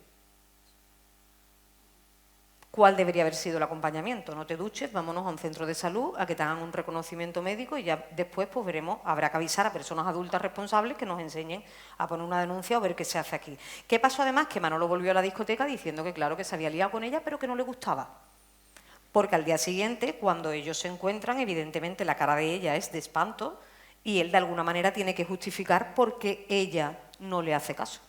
¿Cuál debería haber sido el acompañamiento? No te duches, vámonos a un centro de salud a que te hagan un reconocimiento médico y ya después pues veremos, habrá que avisar a personas adultas responsables que nos enseñen a poner una denuncia o ver qué se hace aquí. ¿Qué pasó además? Que Manolo volvió a la discoteca diciendo que claro que se había liado con ella pero que no le gustaba. Porque al día siguiente, cuando ellos se encuentran, evidentemente la cara de ella es de espanto y él de alguna manera tiene que justificar por qué ella no le hace caso.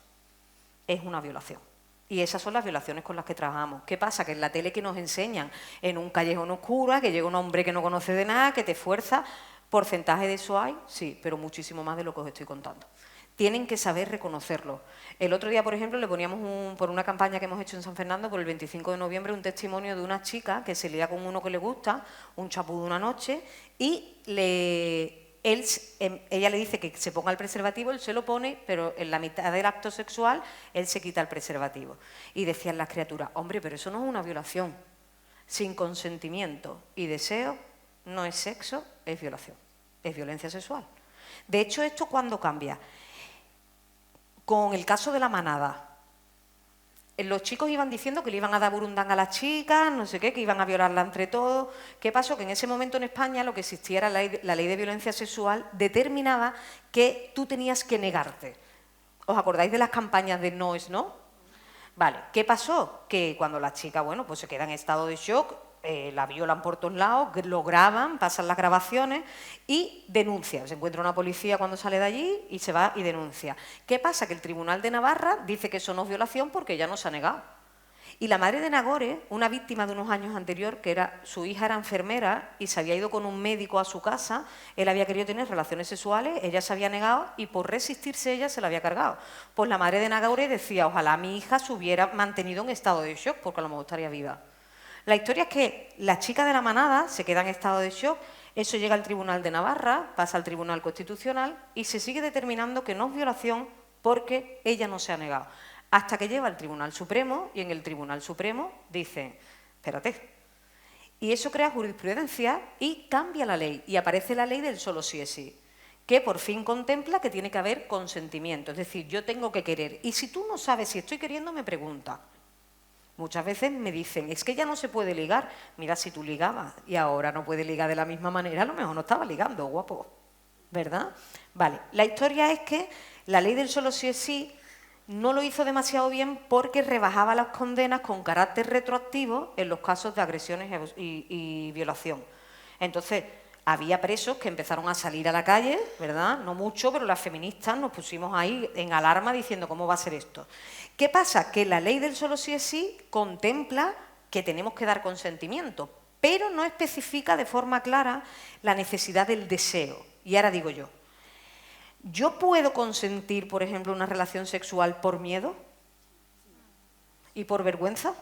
Es una violación. Y esas son las violaciones con las que trabajamos. ¿Qué pasa? Que en la tele que nos enseñan en un callejón oscuro, que llega un hombre que no conoce de nada, que te fuerza, ¿porcentaje de eso hay? Sí, pero muchísimo más de lo que os estoy contando. Tienen que saber reconocerlo. El otro día, por ejemplo, le poníamos por una campaña que hemos hecho en San Fernando, por el 25 de noviembre, un testimonio de una chica que se lía con uno que le gusta, un chapú de una noche, y ella le dice que se ponga el preservativo, él se lo pone, pero en la mitad del acto sexual él se quita el preservativo. Y decían las criaturas, hombre, pero eso no es una violación. Sin consentimiento y deseo no es sexo, es violación, es violencia sexual. De hecho, ¿esto cuándo cambia? Con el caso de la manada. Los chicos iban diciendo que le iban a dar burundanga a las chicas, no sé qué, que iban a violarla entre todos. ¿Qué pasó? Que en ese momento en España lo que existía era la ley de violencia sexual, determinaba que tú tenías que negarte. ¿Os acordáis de las campañas de no es no? Vale, ¿qué pasó? Que cuando las chicas, bueno, pues se quedan en estado de shock, la violan por todos lados, lo graban, pasan las grabaciones y denuncian. Se encuentra una policía cuando sale de allí y se va y denuncia. ¿Qué pasa? Que el Tribunal de Navarra dice que eso no es violación porque ella no se ha negado. Y la madre de Nagore, una víctima de unos años anterior, que su hija era enfermera y se había ido con un médico a su casa, él había querido tener relaciones sexuales, ella se había negado y por resistirse ella se la había cargado. Pues la madre de Nagore decía, ojalá mi hija se hubiera mantenido en estado de shock porque a lo mejor estaría viva. La historia es que la chica de la manada se queda en estado de shock, eso llega al Tribunal de Navarra, pasa al Tribunal Constitucional y se sigue determinando que no es violación porque ella no se ha negado. Hasta que lleva al Tribunal Supremo y en el Tribunal Supremo dicen, espérate, y eso crea jurisprudencia y cambia la ley y aparece la ley del solo sí es sí, que por fin contempla que tiene que haber consentimiento, es decir, yo tengo que querer y si tú no sabes si estoy queriendo me pregunta. Muchas veces me dicen, es que ya no se puede ligar. Mira, si tú ligabas y ahora no puedes ligar de la misma manera, a lo mejor no estaba ligando, guapo, ¿verdad? Vale, la historia es que la ley del solo sí es sí no lo hizo demasiado bien porque rebajaba las condenas con carácter retroactivo en los casos de agresiones y violación. Entonces, había presos que empezaron a salir a la calle, ¿verdad? No mucho, pero las feministas nos pusimos ahí en alarma diciendo cómo va a ser esto. ¿Qué pasa? Que la ley del solo sí es sí contempla que tenemos que dar consentimiento, pero no especifica de forma clara la necesidad del deseo. Y ahora digo yo, ¿yo puedo consentir, por ejemplo, una relación sexual por miedo y por vergüenza?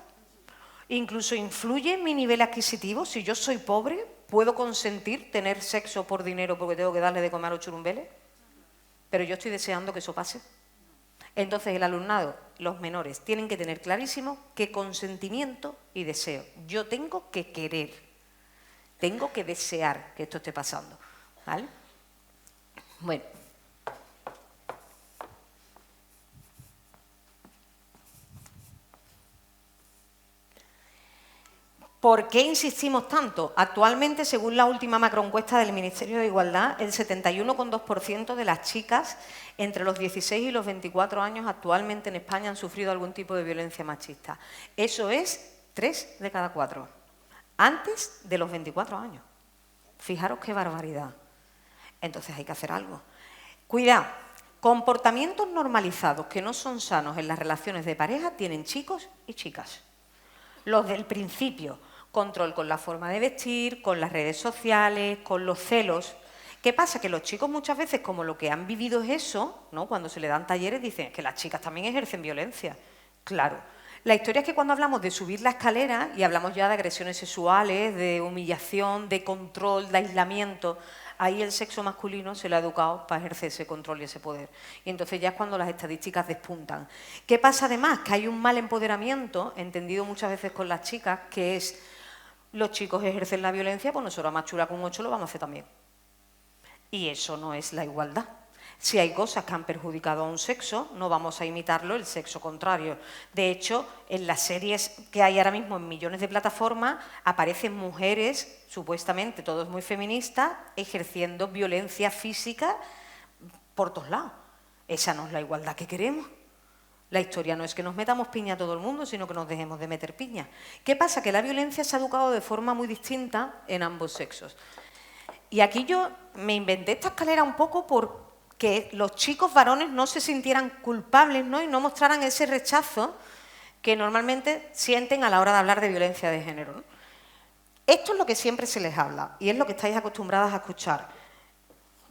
Incluso influye en mi nivel adquisitivo. Si yo soy pobre, ¿puedo consentir tener sexo por dinero porque tengo que darle de comer a los churumbeles? Pero yo estoy deseando que eso pase. Entonces el alumnado, los menores, tienen que tener clarísimo qué consentimiento y deseo. Yo tengo que querer, tengo que desear que esto esté pasando, ¿vale? Bueno. ¿Por qué insistimos tanto? Actualmente, según la última macroencuesta del Ministerio de Igualdad, el 71,2% de las chicas entre los 16 y los 24 años actualmente en España han sufrido algún tipo de violencia machista. Eso es 3 de cada 4, antes de los 24 años. Fijaros qué barbaridad. Entonces hay que hacer algo. Cuidado, comportamientos normalizados que no son sanos en las relaciones de pareja tienen chicos y chicas. Los del principio, control con la forma de vestir, con las redes sociales, con los celos. ¿Qué pasa? Que los chicos muchas veces, como lo que han vivido es eso, ¿no? Cuando se le dan talleres dicen que las chicas también ejercen violencia. Claro. La historia es que cuando hablamos de subir la escalera y hablamos ya de agresiones sexuales, de humillación, de control, de aislamiento, ahí el sexo masculino se le ha educado para ejercer ese control y ese poder. Y entonces ya es cuando las estadísticas despuntan. ¿Qué pasa además? Que hay un mal empoderamiento, entendido muchas veces con las chicas, que es los chicos ejercen la violencia, pues nosotros a más chula con 8 lo vamos a hacer también. Y eso no es la igualdad. Si hay cosas que han perjudicado a un sexo, no vamos a imitarlo el sexo contrario. De hecho, en las series que hay ahora mismo en millones de plataformas, aparecen mujeres, supuestamente todo es muy feminista, ejerciendo violencia física por todos lados. Esa no es la igualdad que queremos. La historia no es que nos metamos piña a todo el mundo, sino que nos dejemos de meter piña. ¿Qué pasa? Que la violencia se ha educado de forma muy distinta en ambos sexos. Y aquí yo me inventé esta escalera un poco porque los chicos varones no se sintieran culpables, ¿no? Y no mostraran ese rechazo que normalmente sienten a la hora de hablar de violencia de género, ¿no? Esto es lo que siempre se les habla y es lo que estáis acostumbradas a escuchar.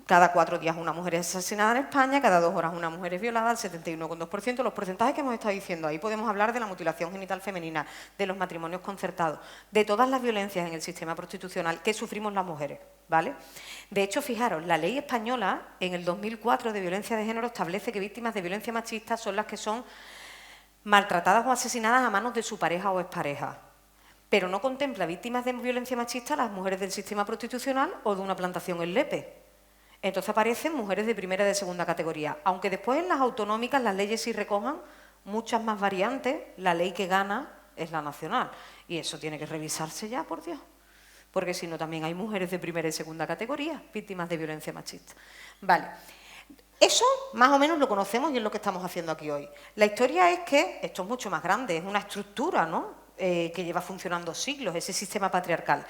Cada 4 días una mujer es asesinada en España, cada 2 horas una mujer es violada, el 71,2%. Los porcentajes que hemos estado diciendo, ahí podemos hablar de la mutilación genital femenina, de los matrimonios concertados, de todas las violencias en el sistema prostitucional que sufrimos las mujeres, ¿vale? De hecho, fijaros, la ley española en el 2004 de violencia de género establece que víctimas de violencia machista son las que son maltratadas o asesinadas a manos de su pareja o expareja, pero no contempla víctimas de violencia machista a las mujeres del sistema prostitucional o de una plantación en Lepe. Entonces aparecen mujeres de primera y de segunda categoría. Aunque después en las autonómicas las leyes sí recojan muchas más variantes, la ley que gana es la nacional. Y eso tiene que revisarse ya, por Dios. Porque si no, también hay mujeres de primera y segunda categoría víctimas de violencia machista. Vale. Eso más o menos lo conocemos y es lo que estamos haciendo aquí hoy. La historia es que esto es mucho más grande, es una estructura, ¿no? Que lleva funcionando siglos, ese sistema patriarcal.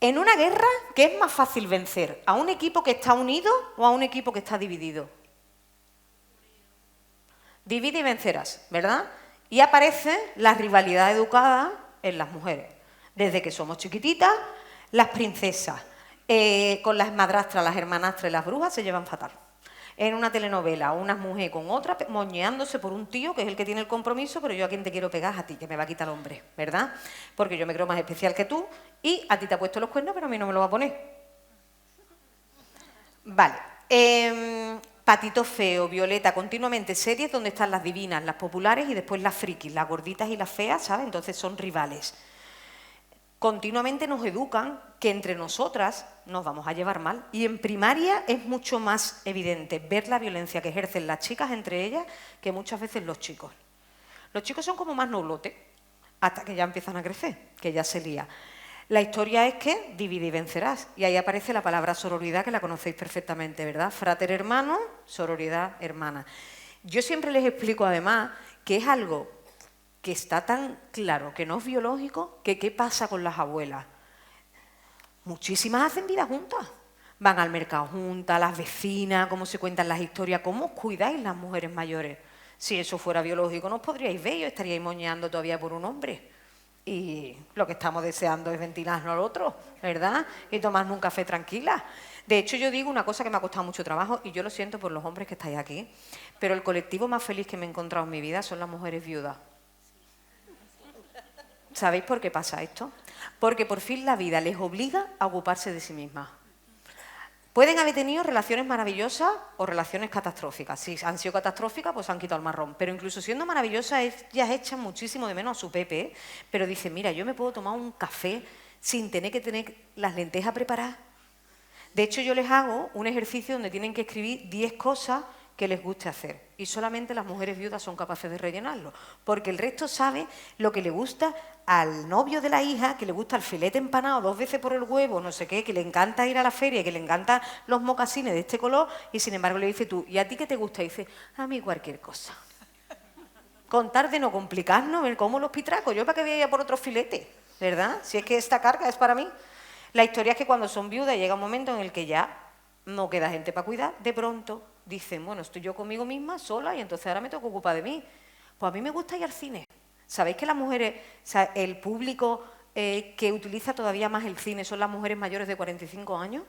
En una guerra, ¿qué es más fácil vencer? ¿A un equipo que está unido o a un equipo que está dividido? Divide y vencerás, ¿verdad? Y aparece la rivalidad educada en las mujeres. Desde que somos chiquititas, las princesas, con las madrastras, las hermanastras y las brujas se llevan fatal. En una telenovela, una mujer con otra, moñeándose por un tío que es el que tiene el compromiso, pero yo a quien te quiero pegar es a ti, que me va a quitar el hombre, ¿verdad? Porque yo me creo más especial que tú y a ti te ha puesto los cuernos, pero a mí no me lo va a poner. Vale. Patito Feo, Violeta, continuamente series donde están las divinas, las populares y después las frikis, las gorditas y las feas, ¿sabes? Entonces son rivales. Continuamente nos educan que entre nosotras nos vamos a llevar mal. Y en primaria es mucho más evidente ver la violencia que ejercen las chicas entre ellas que muchas veces los chicos. Los chicos son como más noblotes hasta que ya empiezan a crecer, que ya se lía. La historia es que divide y vencerás. Y ahí aparece la palabra sororidad, que la conocéis perfectamente, ¿verdad? Frater hermano, sororidad hermana. Yo siempre les explico además que es algo que está tan claro que no es biológico, que ¿qué pasa con las abuelas? Muchísimas hacen vida juntas. Van al mercado juntas, las vecinas, cómo se cuentan las historias, cómo os cuidáis las mujeres mayores. Si eso fuera biológico, no os podríais ver, os estaríais moñeando todavía por un hombre. Y lo que estamos deseando es ventilarnos al otro, ¿verdad? Y tomarnos un café tranquila. De hecho, yo digo una cosa que me ha costado mucho trabajo, y yo lo siento por los hombres que estáis aquí, pero el colectivo más feliz que me he encontrado en mi vida son las mujeres viudas. ¿Sabéis por qué pasa esto? Porque por fin la vida les obliga a ocuparse de sí mismas. Pueden haber tenido relaciones maravillosas o relaciones catastróficas. Si han sido catastróficas, pues han quitado el marrón. Pero incluso siendo maravillosas, ellas echan muchísimo de menos a su Pepe, ¿eh? Pero dicen, mira, yo me puedo tomar un café sin tener que tener las lentejas preparadas. De hecho, yo les hago un ejercicio donde tienen que escribir 10 cosas que les guste hacer. Y solamente las mujeres viudas son capaces de rellenarlo. Porque el resto sabe lo que le gusta al novio de la hija, que le gusta el filete empanado 2 veces por el huevo, no sé qué, que le encanta ir a la feria, que le encantan los mocasines de este color, y sin embargo le dice tú, ¿y a ti qué te gusta? Y dice, a mí cualquier cosa. Contar de no complicarnos, ver cómo los pitracos, yo para qué voy a ir a por otro filete, ¿verdad? Si es que esta carga es para mí. La historia es que cuando son viudas llega un momento en el que ya no queda gente para cuidar, de pronto dicen, bueno, estoy yo conmigo misma, sola, y entonces ahora me tengo que ocupar de mí. Pues a mí me gusta ir al cine. ¿Sabéis que las mujeres, o sea, el público que utiliza todavía más el cine son las mujeres mayores de 45 años?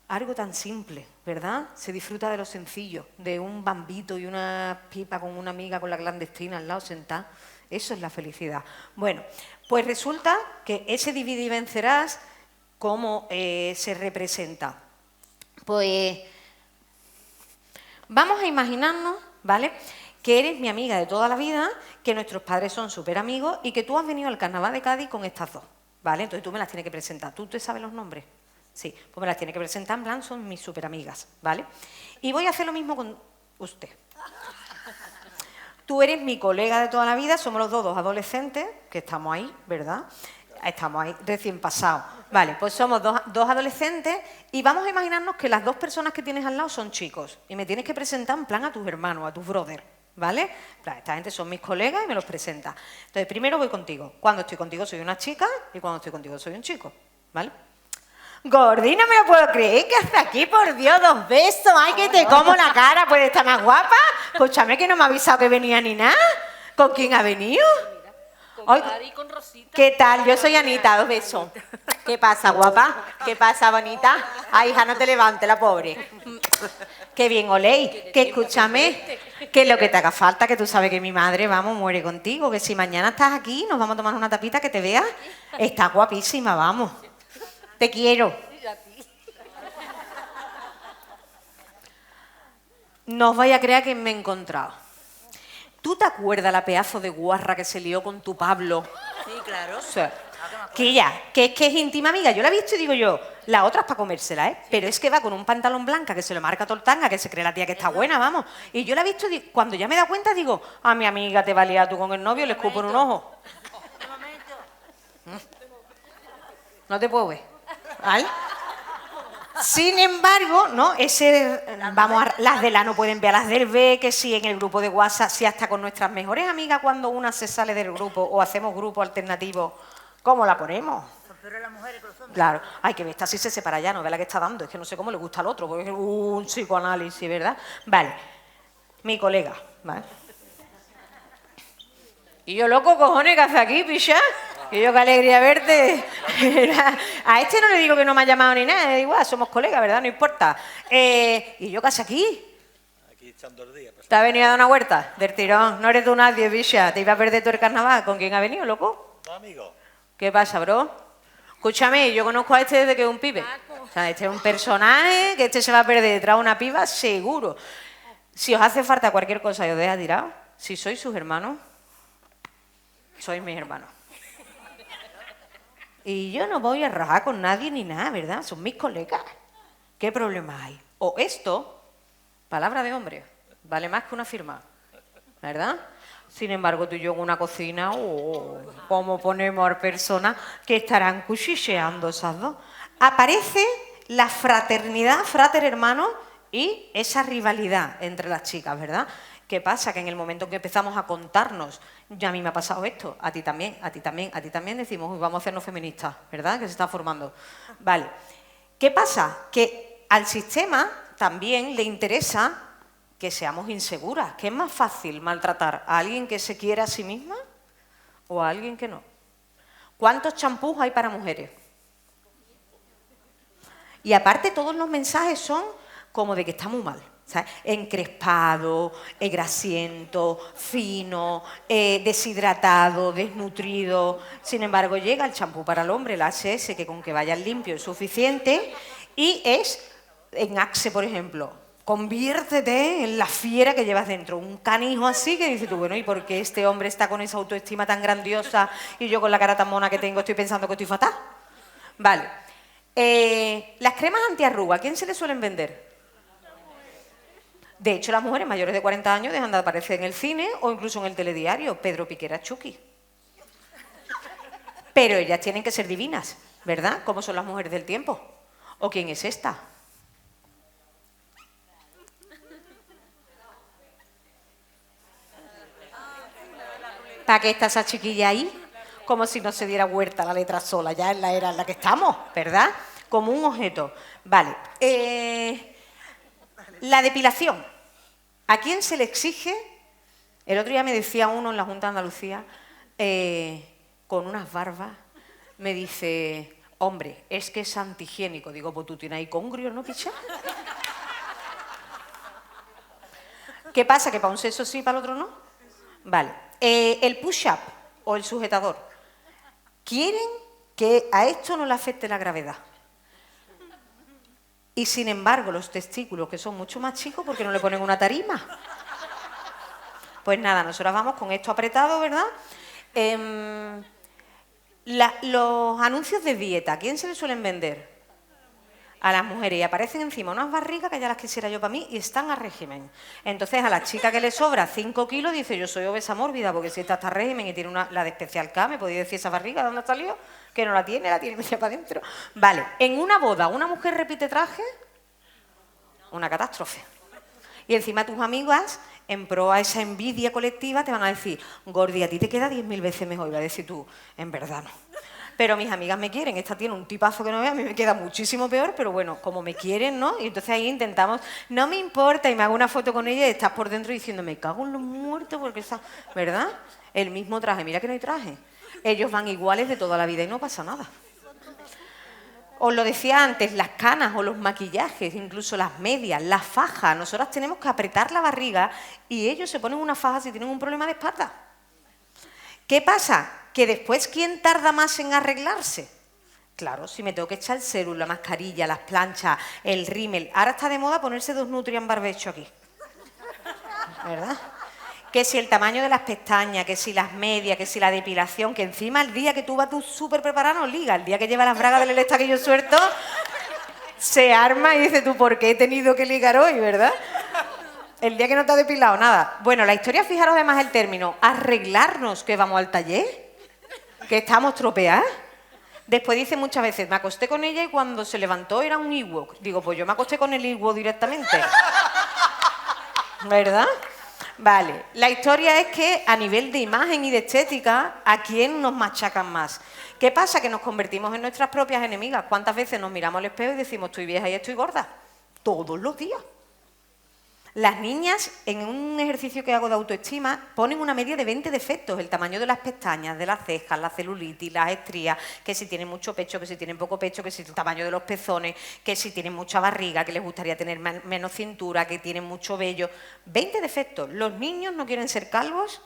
Algo tan simple, ¿verdad? Se disfruta de lo sencillo, de un bambito y una pipa con una amiga con la clandestina al lado sentada. Eso es la felicidad. Bueno, pues resulta que ese divide y vencerás, ¿cómo se representa? Pues vamos a imaginarnos, ¿vale?, que eres mi amiga de toda la vida, que nuestros padres son súper amigos y que tú has venido al Carnaval de Cádiz con estas dos, ¿vale? Entonces tú me las tienes que presentar. ¿Tú te sabes los nombres? Sí, pues me las tienes que presentar en plan, son mis súper amigas, ¿vale? Y voy a hacer lo mismo con usted. Tú eres mi colega de toda la vida, somos los dos adolescentes, que estamos ahí, ¿verdad? Estamos ahí, recién pasados. Vale, pues somos dos adolescentes y vamos a imaginarnos que las dos personas que tienes al lado son chicos y me tienes que presentar en plan a tus hermanos, a tus brothers, ¿vale? Esta gente son mis colegas y me los presenta. Entonces, primero voy contigo. Cuando estoy contigo soy una chica y cuando estoy contigo soy un chico, ¿vale? Gordi, no me lo puedo creer, ¿qué haces aquí? Por Dios, 2 besos, ay, que te como la cara, ¿puede estar más guapa? Escúchame, que no me ha avisado que venía ni nada. ¿Con quién ha venido? Con Mari y con Rosita. ¿Qué tal? Yo soy Anita, 2 besos. ¿Qué pasa, guapa? ¿Qué pasa, bonita? Ay, hija, no te levantes, la pobre. Qué bien oléis. Que escúchame, que es lo que te haga falta, que tú sabes que mi madre, vamos, muere contigo, que si mañana estás aquí, nos vamos a tomar una tapita que te veas. Estás guapísima, vamos. Te quiero. No os vais a creer que me he encontrado. ¿Tú te acuerdas la pedazo de guarra que se lió con tu Pablo? Sí, claro. O sea, que es íntima amiga. Yo la he visto y digo yo, la otra es para comérsela, ¿eh? Pero es que va con un pantalón blanca que se lo marca tortanga, que se cree la tía que está buena, vamos. Y yo la he visto y cuando ya me da cuenta digo, a mi amiga te va a liar tú con el novio, le escupo en un ojo. No te puedo ver, ¿vale? Sin embargo, ¿no? Las de la no pueden ver a las del B, que sí en el grupo de WhatsApp, sí hasta con nuestras mejores amigas cuando una se sale del grupo o hacemos grupo alternativo, ¿cómo la ponemos? Pero las mujeres con los hombres. Claro, hay que ver, esta sí se separa ya, no ve la que está dando, es que no sé cómo le gusta al otro, porque es un psicoanálisis, ¿verdad? Vale, mi colega, ¿vale? Y yo, loco, cojones, ¿qué hace aquí, picha? Y yo, qué alegría verte. A este no le digo que no me ha llamado ni nada, da igual, somos colegas, ¿verdad? No importa. Y yo, ¿qué hace aquí? Aquí echando el día. ¿Te ha venido a dar una vuelta? Del tirón. No eres tú nadie, picha. ¿Te iba a perder tú el carnaval? ¿Con quién ha venido, loco? ¿No, amigo? ¿Qué pasa, bro? Escúchame, yo conozco a este desde que es un pibe. O sea, este es un personaje que este se va a perder detrás de una piba, seguro. Si os hace falta cualquier cosa y os deja tirado, si sois sus hermanos, sois mis hermanos. Y yo no voy a rajar con nadie ni nada, ¿verdad? Son mis colegas. ¿Qué problema hay? O esto, palabra de hombre, vale más que una firma, ¿verdad? Sin embargo, tú y yo en una cocina, ¿cómo ponemos a personas que estarán cuchicheando esas dos? Aparece la fraternidad, frater hermano, y esa rivalidad entre las chicas, ¿verdad? ¿Qué pasa? Que en el momento en que empezamos a contarnos, ya a mí me ha pasado esto, a ti también, a ti también, a ti también, decimos, uy, vamos a hacernos feministas, ¿verdad? Que se está formando. Vale. ¿Qué pasa? Que al sistema también le interesa que seamos inseguras, que es más fácil maltratar a alguien que se quiere a sí misma o a alguien que no. ¿Cuántos champús hay para mujeres? Y aparte todos los mensajes son como de que está muy mal. ¿sabes? Encrespado, grasiento, fino, deshidratado, desnutrido. Sin embargo, llega el champú para el hombre, el HS, que con que vaya limpio es suficiente, y es, en Axe, por ejemplo, conviértete en la fiera que llevas dentro. Un canijo así que dices tú, bueno, ¿y por qué este hombre está con esa autoestima tan grandiosa y yo con la cara tan mona que tengo estoy pensando que estoy fatal? Vale. Las cremas antiarruga, ¿a quién se le suelen vender? De hecho, las mujeres mayores de 40 años dejan de aparecer en el cine o incluso en el telediario. Pedro Piquera Chucky. Pero ellas tienen que ser divinas, ¿verdad? ¿Cómo son las mujeres del tiempo? ¿O quién es esta? ¿Para qué está esa chiquilla ahí? Como si no se diera vuelta la letra sola, ya en la era en la que estamos, ¿verdad? Como un objeto. Vale. La depilación. ¿A quién se le exige? El otro día me decía uno en la Junta de Andalucía, con unas barbas, me dice, hombre, es que es antihigiénico. Digo, pues tú tienes ahí congrio, ¿no, picha? ¿Qué pasa? ¿Que para un sexo sí y para el otro no? Vale. El push-up o el sujetador. Quieren que a esto no le afecte la gravedad. Y sin embargo, los testículos, que son mucho más chicos, ¿por qué no le ponen una tarima? Pues nada, nosotras vamos con esto apretado, ¿verdad? Los anuncios de dieta, ¿a quién se les suelen vender? A las mujeres. Y aparecen encima unas barrigas que ya las quisiera yo para mí y están a régimen. Entonces, a la chica que le sobra 5 kilos dice, yo soy obesa mórbida, porque si esta está a régimen y tiene la de especial K, ¿me podéis decir esa barriga de dónde ha salido? Que no la tiene media para adentro. Vale, en una boda, ¿una mujer repite traje? Una catástrofe. Y encima tus amigas, en pro a esa envidia colectiva, te van a decir, Gordi, a ti te queda 10.000 veces mejor. Y va a decir tú, en verdad no. Pero mis amigas me quieren, esta tiene un tipazo que no vea, a mí me queda muchísimo peor, pero bueno, como me quieren, ¿no? Y entonces ahí intentamos, no me importa, y me hago una foto con ella y estás por dentro diciendo, me cago en los muertos, porque esa, ¿verdad? El mismo traje, mira que no hay traje. Ellos van iguales de toda la vida y no pasa nada. Os lo decía antes, las canas o los maquillajes, incluso las medias, las fajas. Nosotras tenemos que apretar la barriga y ellos se ponen una faja si tienen un problema de espalda. ¿Qué pasa? Que después, ¿quién tarda más en arreglarse? Claro, si me tengo que echar el serum, la mascarilla, las planchas, el rímel. Ahora está de moda ponerse 2 Nutrian barbecho aquí. ¿Verdad? Que si el tamaño de las pestañas, que si las medias, que si la depilación, que encima el día que tú vas tú súper preparado no liga, el día que lleva las bragas del Elesta que yo suelto, se arma y dice tú, ¿por qué he tenido que ligar hoy, verdad? El día que no te ha depilado, nada. Bueno, la historia, fijaros además el término, arreglarnos que vamos al taller, que estamos tropeadas. Después dice muchas veces, me acosté con ella y cuando se levantó era un Ewok. Digo, pues yo me acosté con el Ewok directamente. ¿Verdad? Vale, la historia es que a nivel de imagen y de estética, ¿a quién nos machacan más? ¿Qué pasa? Que nos convertimos en nuestras propias enemigas. ¿Cuántas veces nos miramos al espejo y decimos, estoy vieja y estoy gorda? Todos los días. Las niñas, en un ejercicio que hago de autoestima, ponen una media de 20 defectos. El tamaño de las pestañas, de las cejas, la celulitis, las estrías, que si tienen mucho pecho, que si tienen poco pecho, que si el tamaño de los pezones, que si tienen mucha barriga, que les gustaría tener menos cintura, que tienen mucho vello. 20 defectos. Los niños no quieren ser calvos,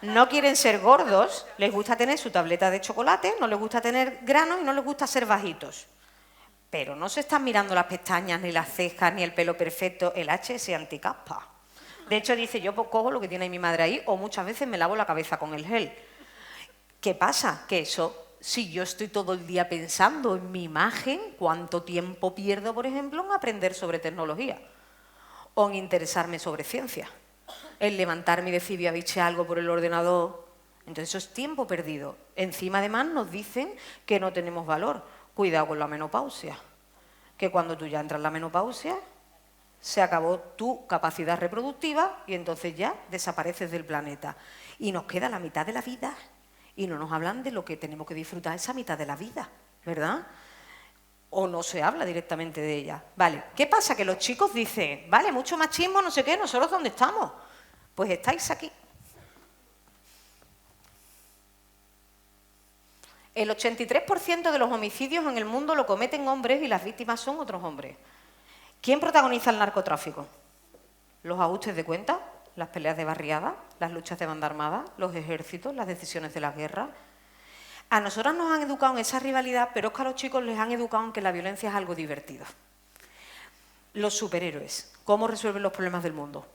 no quieren ser gordos, les gusta tener su tableta de chocolate, no les gusta tener granos y no les gusta ser bajitos. Pero no se están mirando las pestañas, ni las cejas, ni el pelo perfecto, el HS anticaspa. De hecho, dice, yo pues cojo lo que tiene mi madre ahí o muchas veces me lavo la cabeza con el gel. ¿Qué pasa? Que eso, si yo estoy todo el día pensando en mi imagen, ¿cuánto tiempo pierdo, por ejemplo, en aprender sobre tecnología? O en interesarme sobre ciencia. En levantarme y decir, voy a bichear algo por el ordenador. Entonces eso es tiempo perdido. Encima, además, nos dicen que no tenemos valor. Cuidado con la menopausia, que cuando tú ya entras en la menopausia, se acabó tu capacidad reproductiva y entonces ya desapareces del planeta. Y nos queda la mitad de la vida y no nos hablan de lo que tenemos que disfrutar esa mitad de la vida, ¿verdad? O no se habla directamente de ella. Vale, ¿qué pasa? Que los chicos dicen, vale, mucho machismo, no sé qué, ¿nosotros dónde estamos? Pues estáis aquí. El 83% de los homicidios en el mundo lo cometen hombres y las víctimas son otros hombres. ¿Quién protagoniza el narcotráfico? Los ajustes de cuentas, las peleas de barriada, las luchas de banda armada, los ejércitos, las decisiones de la guerra. A nosotras nos han educado en esa rivalidad, pero es que a los chicos les han educado en que la violencia es algo divertido. Los superhéroes, ¿cómo resuelven los problemas del mundo?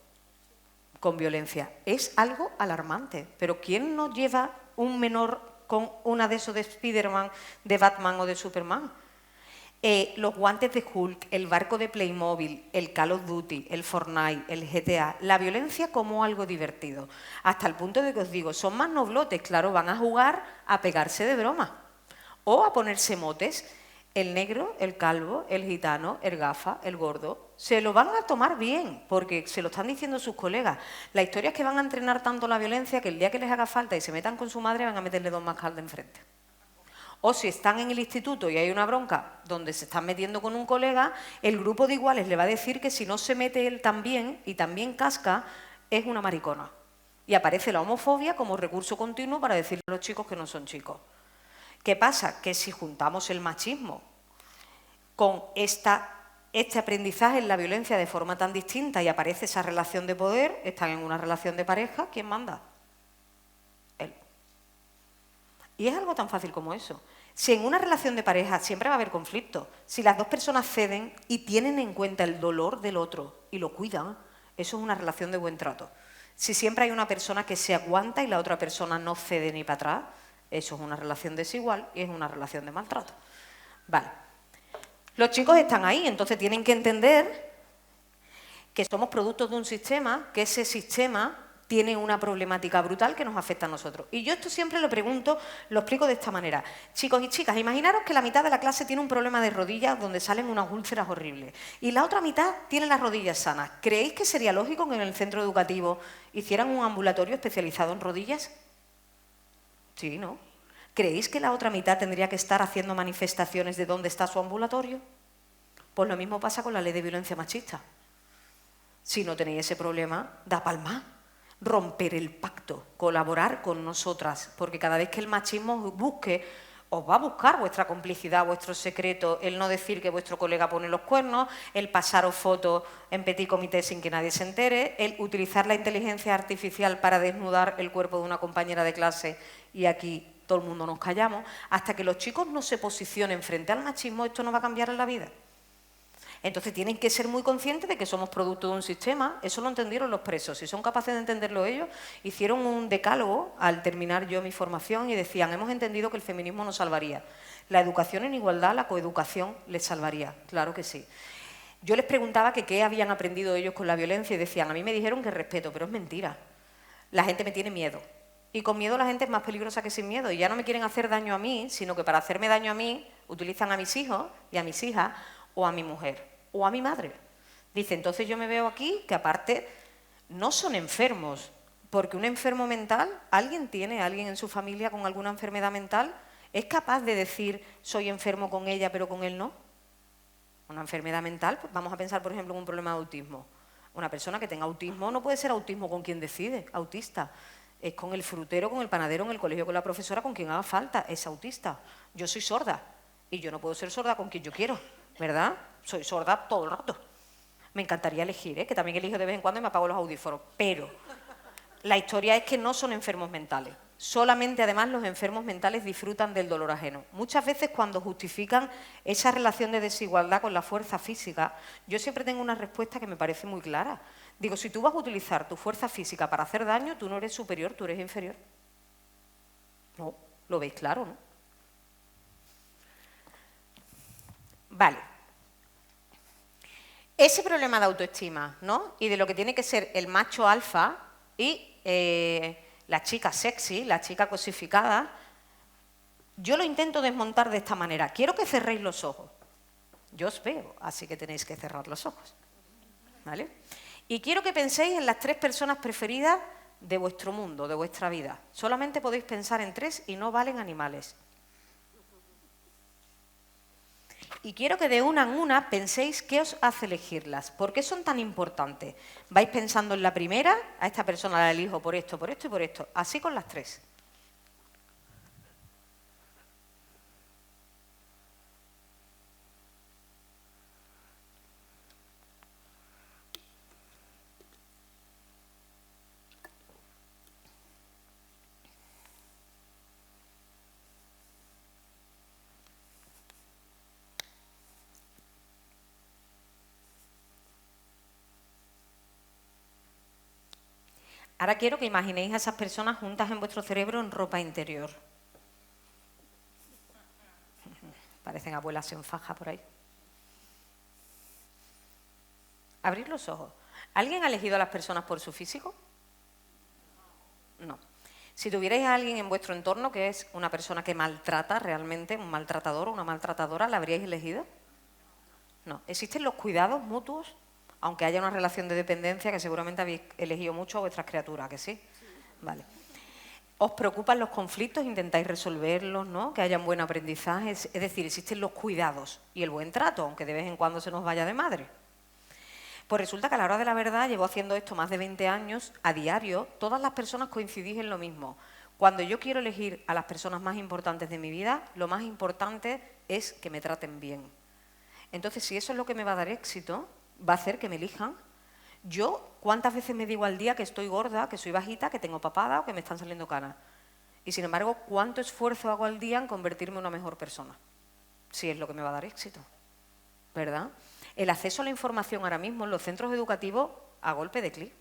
Con violencia. Es algo alarmante, pero ¿quién nos lleva un menor con una de esos de Spiderman, de Batman o de Superman? Los guantes de Hulk, el barco de Playmobil, el Call of Duty, el Fortnite, el GTA, la violencia como algo divertido. Hasta el punto de que os digo, son más noblotes, claro, van a jugar a pegarse de broma o a ponerse motes. El negro, el calvo, el gitano, el gafa, el gordo, se lo van a tomar bien, porque se lo están diciendo sus colegas. La historia es que van a entrenar tanto la violencia que el día que les haga falta y se metan con su madre van a meterle 2 mascas de enfrente. O si están en el instituto y hay una bronca donde se están metiendo con un colega, el grupo de iguales le va a decir que si no se mete él también y también casca, es una maricona. Y aparece la homofobia como recurso continuo para decirle a los chicos que no son chicos. ¿Qué pasa? Que si juntamos el machismo con este aprendizaje en la violencia de forma tan distinta y aparece esa relación de poder, están en una relación de pareja, ¿quién manda? Él. Y es algo tan fácil como eso. Si en una relación de pareja siempre va a haber conflicto, si las dos personas ceden y tienen en cuenta el dolor del otro y lo cuidan, eso es una relación de buen trato. Si siempre hay una persona que se aguanta y la otra persona no cede ni para atrás, eso es una relación desigual y es una relación de maltrato. Vale. Los chicos están ahí, entonces tienen que entender que somos productos de un sistema, que ese sistema tiene una problemática brutal que nos afecta a nosotros. Y yo esto siempre lo pregunto, lo explico de esta manera. Chicos y chicas, imaginaros que la mitad de la clase tiene un problema de rodillas donde salen unas úlceras horribles y la otra mitad tiene las rodillas sanas. ¿Creéis que sería lógico que en el centro educativo hicieran un ambulatorio especializado en rodillas? Sí, ¿no? ¿Creéis que la otra mitad tendría que estar haciendo manifestaciones de dónde está su ambulatorio? Pues lo mismo pasa con la ley de violencia machista. Si no tenéis ese problema, da palma. Romper el pacto, colaborar con nosotras, porque cada vez que el machismo busque, os va a buscar vuestra complicidad, vuestro secreto, el no decir que vuestro colega pone los cuernos, el pasaros fotos en petit comité sin que nadie se entere, el utilizar la inteligencia artificial para desnudar el cuerpo de una compañera de clase y aquí todo el mundo nos callamos. Hasta que los chicos no se posicionen frente al machismo, esto no va a cambiar en la vida. Entonces tienen que ser muy conscientes de que somos producto de un sistema. Eso lo entendieron los presos. Si son capaces de entenderlo ellos, hicieron un decálogo al terminar yo mi formación y decían, hemos entendido que el feminismo nos salvaría. La educación en igualdad, la coeducación les salvaría. Claro que sí. Yo les preguntaba que qué habían aprendido ellos con la violencia y decían, a mí me dijeron que respeto, pero es mentira. La gente me tiene miedo. Y con miedo la gente es más peligrosa que sin miedo. Y ya no me quieren hacer daño a mí, sino que para hacerme daño a mí utilizan a mis hijos y a mis hijas o a mi mujer o a mi madre. Dice, entonces yo me veo aquí que aparte no son enfermos, porque un enfermo mental, alguien en su familia con alguna enfermedad mental, ¿es capaz de decir soy enfermo con ella pero con él no? Una enfermedad mental, pues vamos a pensar por ejemplo en un problema de autismo. Una persona que tenga autismo no puede ser autismo con quien decide, autista. Es con el frutero, con el panadero, en el colegio, con la profesora, con quien haga falta, es autista. Yo soy sorda y yo no puedo ser sorda con quien yo quiero, ¿verdad? Soy sorda todo el rato. Me encantaría elegir, que también elijo de vez en cuando y me apago los audífonos. Pero la historia es que no son enfermos mentales. Solamente, además, los enfermos mentales disfrutan del dolor ajeno. Muchas veces cuando justifican esa relación de desigualdad con la fuerza física, yo siempre tengo una respuesta que me parece muy clara. Digo, si tú vas a utilizar tu fuerza física para hacer daño, tú no eres superior, tú eres inferior. No, lo veis claro, ¿no? Vale. Ese problema de autoestima, ¿no? Y de lo que tiene que ser el macho alfa y la chica sexy, la chica cosificada, yo lo intento desmontar de esta manera. Quiero que cerréis los ojos. Yo os veo, así que tenéis que cerrar los ojos. ¿Vale? Y quiero que penséis en las 3 personas preferidas de vuestro mundo, de vuestra vida. Solamente podéis pensar en 3 y no valen animales. Y quiero que de una en una penséis qué os hace elegirlas. ¿Por qué son tan importantes? Vais pensando en la primera, a esta persona la elijo por esto, por esto y por esto. Así con las 3. Ahora quiero que imaginéis a esas personas juntas en vuestro cerebro en ropa interior. Parecen abuelas en faja por ahí. Abrir los ojos. ¿Alguien ha elegido a las personas por su físico? No. Si tuvierais a alguien en vuestro entorno que es una persona que maltrata realmente, un maltratador o una maltratadora, ¿la habríais elegido? No. ¿Existen los cuidados mutuos? Aunque haya una relación de dependencia que seguramente habéis elegido mucho a vuestras criaturas, ¿que sí? Vale. ¿Os preocupan los conflictos? ¿Intentáis resolverlos, no? Que haya un buen aprendizaje. Es decir, existen los cuidados y el buen trato, aunque de vez en cuando se nos vaya de madre. Pues resulta que a la hora de la verdad, llevo haciendo esto más de 20 años, a diario, todas las personas coincidís en lo mismo. Cuando yo quiero elegir a las personas más importantes de mi vida, lo más importante es que me traten bien. Entonces, si eso es lo que me va a dar éxito, va a hacer que me elijan. Yo, ¿cuántas veces me digo al día que estoy gorda, que soy bajita, que tengo papada o que me están saliendo canas? Y sin embargo, ¿cuánto esfuerzo hago al día en convertirme en una mejor persona? Si es lo que me va a dar éxito, ¿verdad? El acceso a la información ahora mismo en los centros educativos a golpe de clic.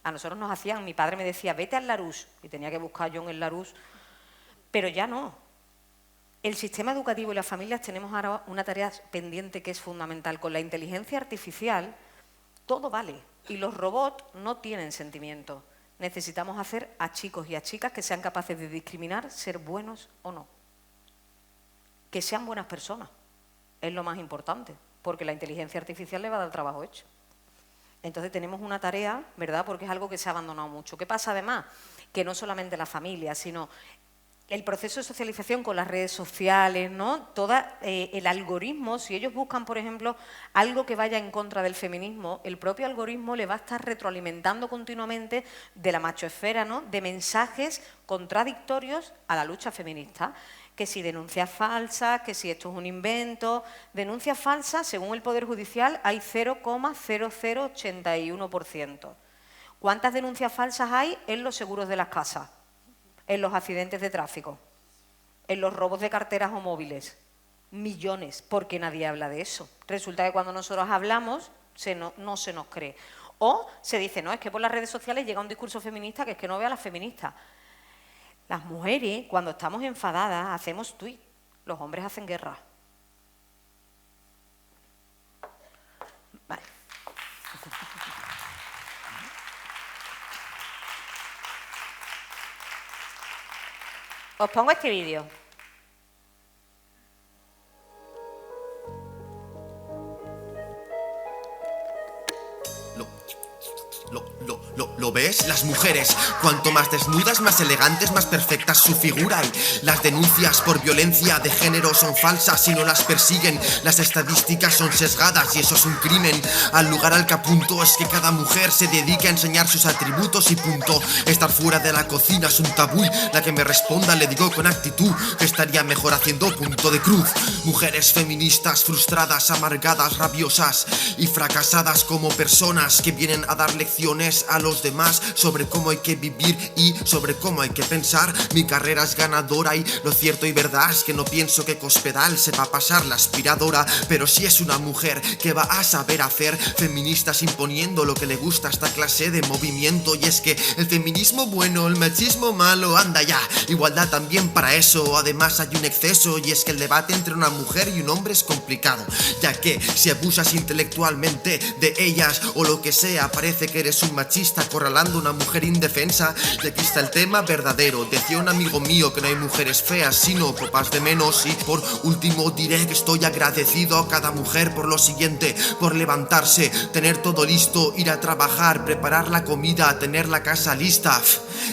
A nosotros nos hacían, mi padre me decía, vete al Larousse, y tenía que buscar yo en el Larousse, pero ya no. El sistema educativo y las familias tenemos ahora una tarea pendiente que es fundamental. Con la inteligencia artificial todo vale y los robots no tienen sentimiento. Necesitamos hacer a chicos y a chicas que sean capaces de discriminar, ser buenos o no. Que sean buenas personas, es lo más importante, porque la inteligencia artificial le va a dar el trabajo hecho. Entonces tenemos una tarea, ¿verdad? Porque es algo que se ha abandonado mucho. ¿Qué pasa además? Que no solamente la familia, sino el proceso de socialización con las redes sociales, ¿no? Todo el algoritmo, si ellos buscan, por ejemplo, algo que vaya en contra del feminismo, el propio algoritmo le va a estar retroalimentando continuamente de la machoesfera, ¿no? De mensajes contradictorios a la lucha feminista. Que si denuncias falsas, que si esto es un invento. Denuncias falsas, según el Poder Judicial, hay 0,0081%. ¿Cuántas denuncias falsas hay en los seguros de las casas? En los accidentes de tráfico, en los robos de carteras o móviles. Millones, porque nadie habla de eso. Resulta que cuando nosotros hablamos, no se nos cree. O se dice, no, es que por las redes sociales llega un discurso feminista que es que no ve a las feministas. Las mujeres, cuando estamos enfadadas, hacemos tuit. Los hombres hacen guerra. Vale. Os pongo este vídeo. ¿Lo ves? Las mujeres, cuanto más desnudas, más elegantes, más perfectas su figura. Y las denuncias por violencia de género son falsas y no las persiguen. Las estadísticas son sesgadas y eso es un crimen. Al lugar al que apunto es que cada mujer se dedique a enseñar sus atributos y punto. Estar fuera de la cocina es un tabú. La que me responda le digo con actitud que estaría mejor haciendo punto de cruz. Mujeres feministas frustradas, amargadas, rabiosas y fracasadas como personas que vienen a dar lecciones a los demás sobre cómo hay que vivir y sobre cómo hay que pensar. Mi carrera es ganadora y lo cierto y verdad es que no pienso que Cospedal sepa pasar la aspiradora, pero sí es una mujer que va a saber hacer feministas imponiendo lo que le gusta a esta clase de movimiento. Y es que el feminismo bueno, el machismo malo, anda ya, igualdad también para eso. Además hay un exceso y es que el debate entre una mujer y un hombre es complicado, ya que si abusas intelectualmente de ellas o lo que sea, parece que eres un machista acorralando a una mujer indefensa. Y aquí está el tema verdadero. Decía un amigo mío que no hay mujeres feas sino copas de menos. Y por último diré que estoy agradecido a cada mujer por lo siguiente: por levantarse, tener todo listo, ir a trabajar, preparar la comida, tener la casa lista.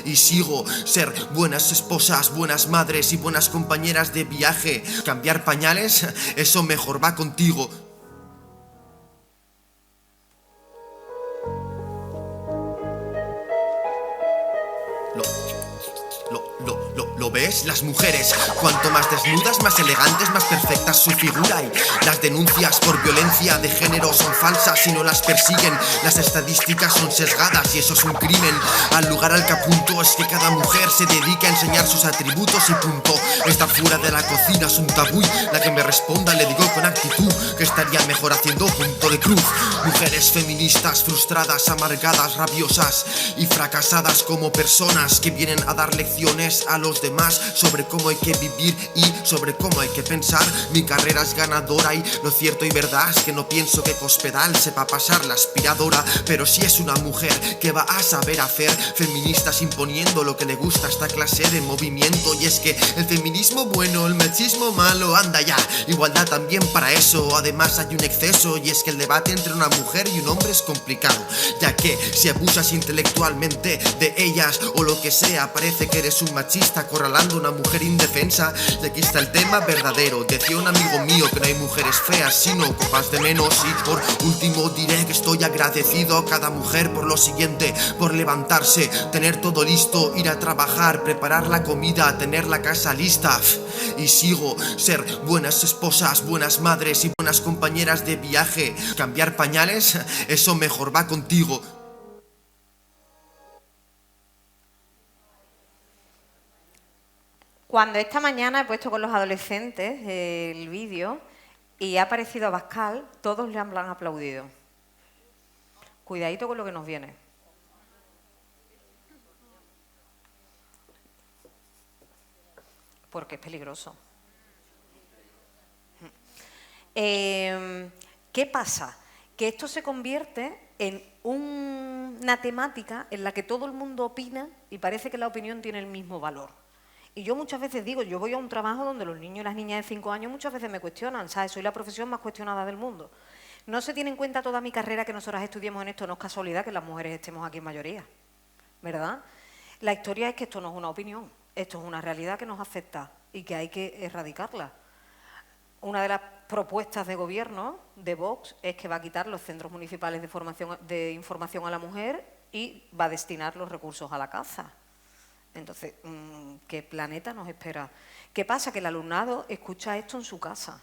Y sigo, ser buenas esposas, buenas madres y buenas compañeras de viaje. Cambiar pañales, eso mejor va contigo. ¿Lo ves? ves? Las mujeres, cuanto más desnudas, más elegantes, más perfectas su figura. Y las denuncias por violencia de género son falsas y no las persiguen. Las estadísticas son sesgadas y eso es un crimen. Al lugar al que apunto es que cada mujer se dedica a enseñar sus atributos y punto. Estar fuera de la cocina es un tabú. La que me responda le digo con actitud que estaría mejor haciendo punto de cruz. Mujeres feministas frustradas, amargadas, rabiosas y fracasadas como personas que vienen a dar lecciones a los demás sobre cómo hay que vivir y sobre cómo hay que pensar. Mi carrera es ganadora y lo cierto y verdad es que no pienso que Cospedal sepa pasar la aspiradora, pero sí es una mujer que va a saber hacer. Feministas imponiendo lo que le gusta a esta clase de movimiento. Y es que el feminismo bueno, el machismo malo, anda ya, igualdad también para eso. Además hay un exceso y es que el debate entre una mujer y un hombre es complicado, ya que si abusas intelectualmente de ellas o lo que sea, parece que eres un machista acorralando a una mujer indefensa. Y aquí está el tema verdadero. Decía un amigo mío que no hay mujeres feas sino copas de menos. Y por último diré que estoy agradecido a cada mujer por lo siguiente: por levantarse, tener todo listo, ir a trabajar, preparar la comida, tener la casa lista. Y sigo, ser buenas esposas, buenas madres y buenas compañeras de viaje. Cambiar pañales, eso mejor va contigo. Cuando esta mañana he puesto con los adolescentes el vídeo y ha aparecido Abascal, todos le han aplaudido. Cuidadito con lo que nos viene. Porque es peligroso. ¿Qué pasa? Que esto se convierte en una temática en la que todo el mundo opina y parece que la opinión tiene el mismo valor. Y yo muchas veces digo, yo voy a un trabajo donde los niños y las niñas de 5 años muchas veces me cuestionan, ¿sabes? Soy la profesión más cuestionada del mundo. No se tiene en cuenta toda mi carrera que nosotras estudiemos en esto, no es casualidad que las mujeres estemos aquí en mayoría, ¿verdad? La historia es que esto no es una opinión, esto es una realidad que nos afecta y que hay que erradicarla. Una de las propuestas de gobierno de Vox es que va a quitar los centros municipales de información a la mujer y va a destinar los recursos a la caza. Entonces, ¿qué planeta nos espera? ¿Qué pasa? Que el alumnado escucha esto en su casa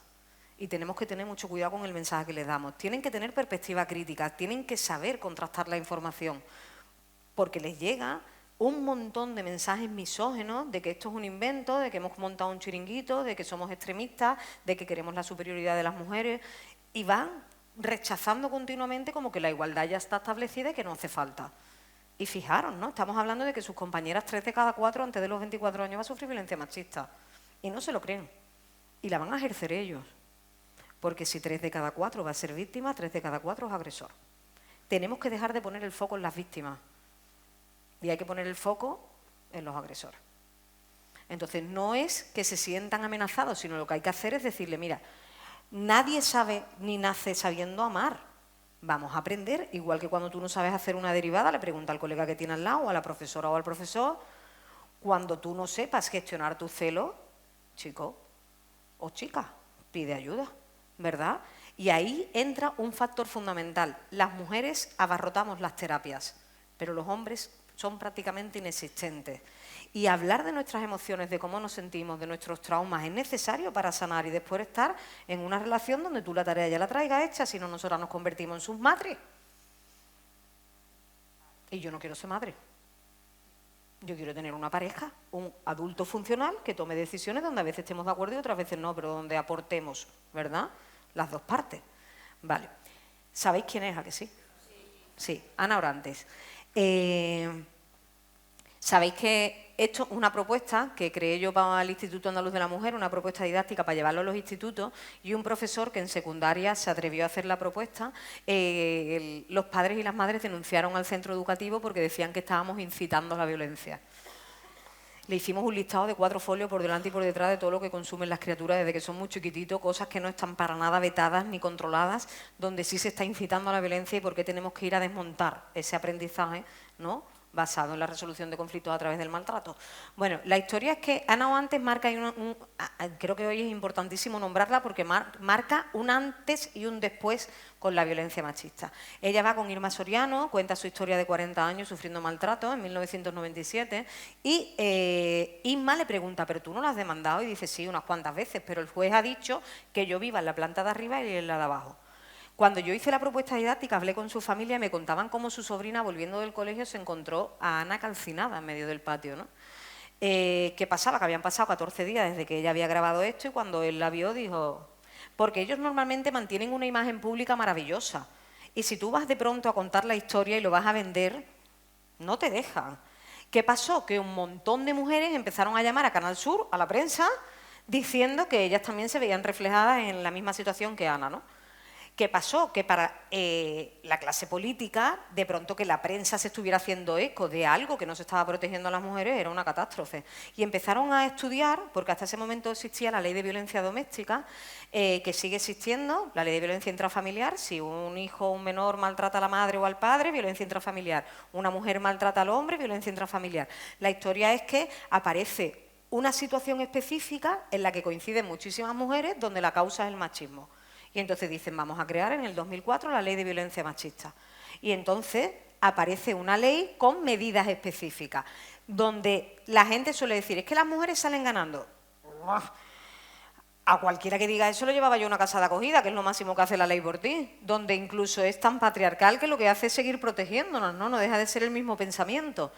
y tenemos que tener mucho cuidado con el mensaje que les damos. Tienen que tener perspectiva crítica, tienen que saber contrastar la información, porque les llega un montón de mensajes misógenos de que esto es un invento, de que hemos montado un chiringuito, de que somos extremistas, de que queremos la superioridad de las mujeres, y van rechazando continuamente como que la igualdad ya está establecida y que no hace falta. Y fijaros, ¿no? Estamos hablando de que sus compañeras 3 de cada 4 antes de los 24 años va a sufrir violencia machista. Y no se lo creen. Y la van a ejercer ellos. Porque si 3 de cada 4 va a ser víctima, 3 de cada 4 es agresor. Tenemos que dejar de poner el foco en las víctimas. Y hay que poner el foco en los agresores. Entonces, no es que se sientan amenazados, sino lo que hay que hacer es decirle, mira, nadie sabe ni nace sabiendo amar. Vamos a aprender, igual que cuando tú no sabes hacer una derivada, le pregunta al colega que tiene al lado, o a la profesora o al profesor. Cuando tú no sepas gestionar tu celo, chico o chica, pide ayuda, ¿verdad? Y ahí entra un factor fundamental. Las mujeres abarrotamos las terapias, pero los hombres son prácticamente inexistentes. Y hablar de nuestras emociones, de cómo nos sentimos, de nuestros traumas, es necesario para sanar y después estar en una relación donde tú la tarea ya la traigas hecha, si no nosotras nos convertimos en sus madres. Y yo no quiero ser madre. Yo quiero tener una pareja, un adulto funcional que tome decisiones donde a veces estemos de acuerdo y otras veces no, pero donde aportemos, ¿verdad? Las dos partes. Vale. ¿Sabéis quién es? ¿A que sí? Sí, Ana Orantes. Sabéis que esto es una propuesta que creé yo para el Instituto Andaluz de la Mujer, una propuesta didáctica para llevarlo a los institutos, y un profesor que en secundaria se atrevió a hacer la propuesta. Los padres y las madres denunciaron al centro educativo porque decían que estábamos incitando a la violencia. Le hicimos un listado de 4 folios por delante y por detrás de todo lo que consumen las criaturas desde que son muy chiquititos, cosas que no están para nada vetadas ni controladas, donde sí se está incitando a la violencia y por qué tenemos que ir a desmontar ese aprendizaje, ¿no?, basado en la resolución de conflictos a través del maltrato. Bueno, la historia es que Ana Oantes marca, creo que hoy es importantísimo nombrarla porque marca un antes y un después con la violencia machista. Ella va con Irma Soriano, cuenta su historia de 40 años sufriendo maltrato en 1997 y Irma le pregunta, ¿pero tú no la has demandado? Y dice, sí, unas cuantas veces, pero el juez ha dicho que yo viva en la planta de arriba y en la de abajo. Cuando yo hice la propuesta didáctica, hablé con su familia y me contaban cómo su sobrina, volviendo del colegio, se encontró a Ana calcinada en medio del patio, ¿no? ¿Qué pasaba? Que habían pasado 14 días desde que ella había grabado esto y cuando él la vio dijo... Porque ellos normalmente mantienen una imagen pública maravillosa y si tú vas de pronto a contar la historia y lo vas a vender, no te dejan. ¿Qué pasó? Que un montón de mujeres empezaron a llamar a Canal Sur, a la prensa, diciendo que ellas también se veían reflejadas en la misma situación que Ana, ¿no? ¿Qué pasó? Que para la clase política, de pronto que la prensa se estuviera haciendo eco de algo que no se estaba protegiendo a las mujeres era una catástrofe. Y empezaron a estudiar, porque hasta ese momento existía la ley de violencia doméstica, que sigue existiendo, la ley de violencia intrafamiliar. Si un hijo o un menor maltrata a la madre o al padre, violencia intrafamiliar. Una mujer maltrata al hombre, violencia intrafamiliar. La historia es que aparece una situación específica en la que coinciden muchísimas mujeres donde la causa es el machismo. Y entonces dicen, vamos a crear en el 2004 la ley de violencia machista. Y entonces aparece una ley con medidas específicas, donde la gente suele decir, es que las mujeres salen ganando. A cualquiera que diga eso lo llevaba yo a una casa de acogida, que es lo máximo que hace la ley por ti, donde incluso es tan patriarcal que lo que hace es seguir protegiéndonos, ¿no? No deja de ser el mismo pensamiento.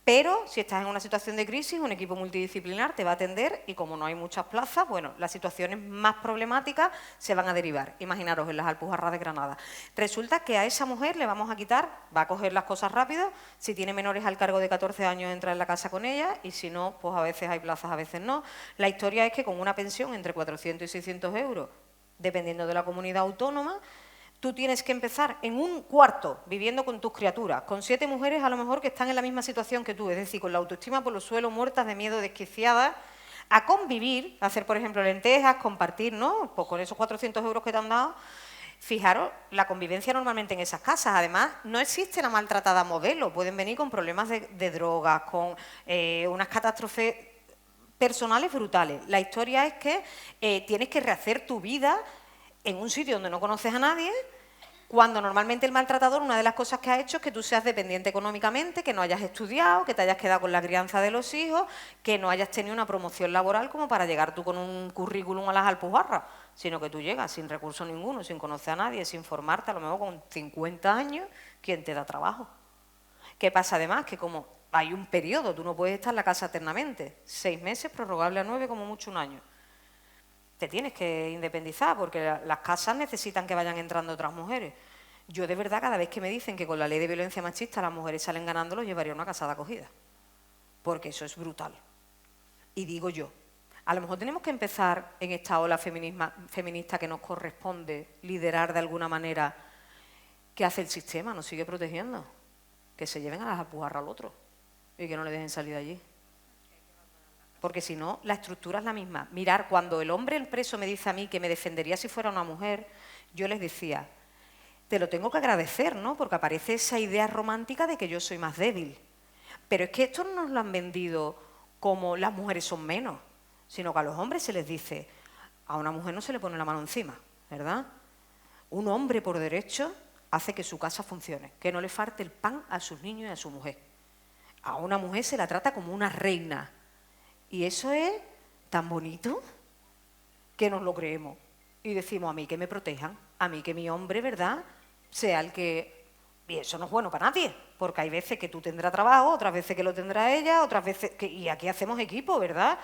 Pero si estás en una situación de crisis, un equipo multidisciplinar te va a atender y como no hay muchas plazas, bueno, las situaciones más problemáticas se van a derivar. Imaginaros en las Alpujarras de Granada. Resulta que a esa mujer le vamos a quitar, va a coger las cosas rápido, si tiene menores al cargo de 14 años entra en la casa con ella y si no, pues a veces hay plazas, a veces no. La historia es que con una pensión entre 400 y 600 euros, dependiendo de la comunidad autónoma, tú tienes que empezar en un cuarto, viviendo con tus criaturas, con 7 mujeres a lo mejor que están en la misma situación que tú, es decir, con la autoestima por los suelos, muertas de miedo, desquiciadas, a convivir, a hacer, por ejemplo, lentejas, compartir, ¿no? Pues con esos 400 euros que te han dado. Fijaros, la convivencia normalmente en esas casas, además, no existe la maltratada modelo, pueden venir con problemas de drogas, con unas catástrofes personales brutales. La historia es que tienes que rehacer tu vida en un sitio donde no conoces a nadie, cuando normalmente el maltratador, una de las cosas que ha hecho es que tú seas dependiente económicamente, que no hayas estudiado, que te hayas quedado con la crianza de los hijos, que no hayas tenido una promoción laboral como para llegar tú con un currículum a las Alpujarras, sino que tú llegas sin recurso ninguno, sin conocer a nadie, sin formarte, a lo mejor con 50 años, ¿quién te da trabajo? ¿Qué pasa además? Que como hay un periodo, tú no puedes estar en la casa eternamente, 6 meses, prorrogable a 9, como mucho un año. Te tienes que independizar porque las casas necesitan que vayan entrando otras mujeres. Yo de verdad cada vez que me dicen que con la ley de violencia machista las mujeres salen ganando, los llevaría a una casa de acogida. Porque eso es brutal. Y digo yo, a lo mejor tenemos que empezar en esta ola feminista que nos corresponde liderar de alguna manera. ¿Qué hace el sistema? Nos sigue protegiendo. Que se lleven a las Alpujarras al otro y que no le dejen salir de allí. Porque si no, la estructura es la misma. Mirar, cuando el hombre, el preso, me dice a mí que me defendería si fuera una mujer, yo les decía, te lo tengo que agradecer, ¿no? Porque aparece esa idea romántica de que yo soy más débil. Pero es que esto no nos lo han vendido como las mujeres son menos, sino que a los hombres se les dice, a una mujer no se le pone la mano encima, ¿verdad? Un hombre por derecho hace que su casa funcione, que no le falte el pan a sus niños y a su mujer. A una mujer se la trata como una reina. Y eso es tan bonito que nos lo creemos. Y decimos, a mí que me protejan, a mí que mi hombre, ¿verdad?, sea el que... Y eso no es bueno para nadie, porque hay veces que tú tendrás trabajo, otras veces que lo tendrá ella, otras veces que... Y aquí hacemos equipo, ¿verdad?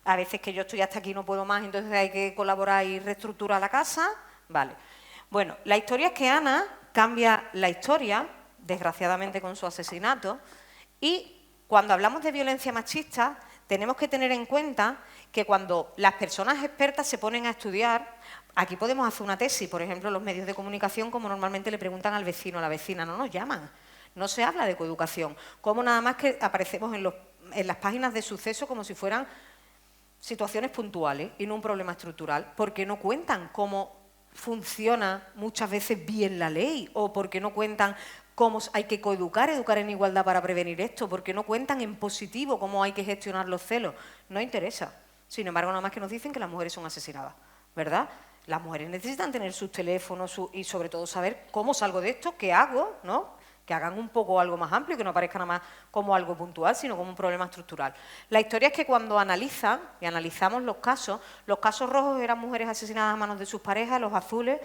A veces que yo estoy hasta aquí, no puedo más, entonces hay que colaborar y reestructurar la casa. Vale. Bueno, la historia es que Ana cambia la historia, desgraciadamente con su asesinato, y cuando hablamos de violencia machista, tenemos que tener en cuenta que cuando las personas expertas se ponen a estudiar, aquí podemos hacer una tesis, por ejemplo, los medios de comunicación, como normalmente le preguntan al vecino o a la vecina, no nos llaman, no se habla de coeducación, como nada más que aparecemos en las páginas de suceso como si fueran situaciones puntuales y no un problema estructural, porque no cuentan cómo funciona muchas veces bien la ley o porque no cuentan cómo hay que coeducar, educar en igualdad para prevenir esto, porque no cuentan en positivo cómo hay que gestionar los celos. No interesa. Sin embargo, nada más que nos dicen que las mujeres son asesinadas, ¿verdad? Las mujeres necesitan tener sus teléfonos y sobre todo saber cómo salgo de esto, qué hago, ¿no? Que hagan un poco algo más amplio, que no aparezca nada más como algo puntual, sino como un problema estructural. La historia es que cuando analizan, y analizamos los casos rojos eran mujeres asesinadas a manos de sus parejas, los azules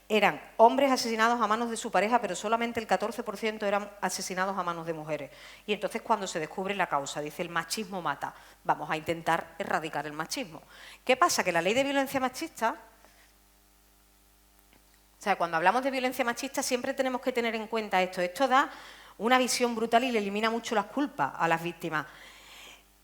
eran hombres asesinados a manos de su pareja, pero solamente el 14% eran asesinados a manos de mujeres. Y entonces cuando se descubre la causa, dice el machismo mata, vamos a intentar erradicar el machismo. ¿Qué pasa? Que la ley de violencia machista... O sea, cuando hablamos de violencia machista siempre tenemos que tener en cuenta esto. Esto da una visión brutal y le elimina mucho las culpas a las víctimas.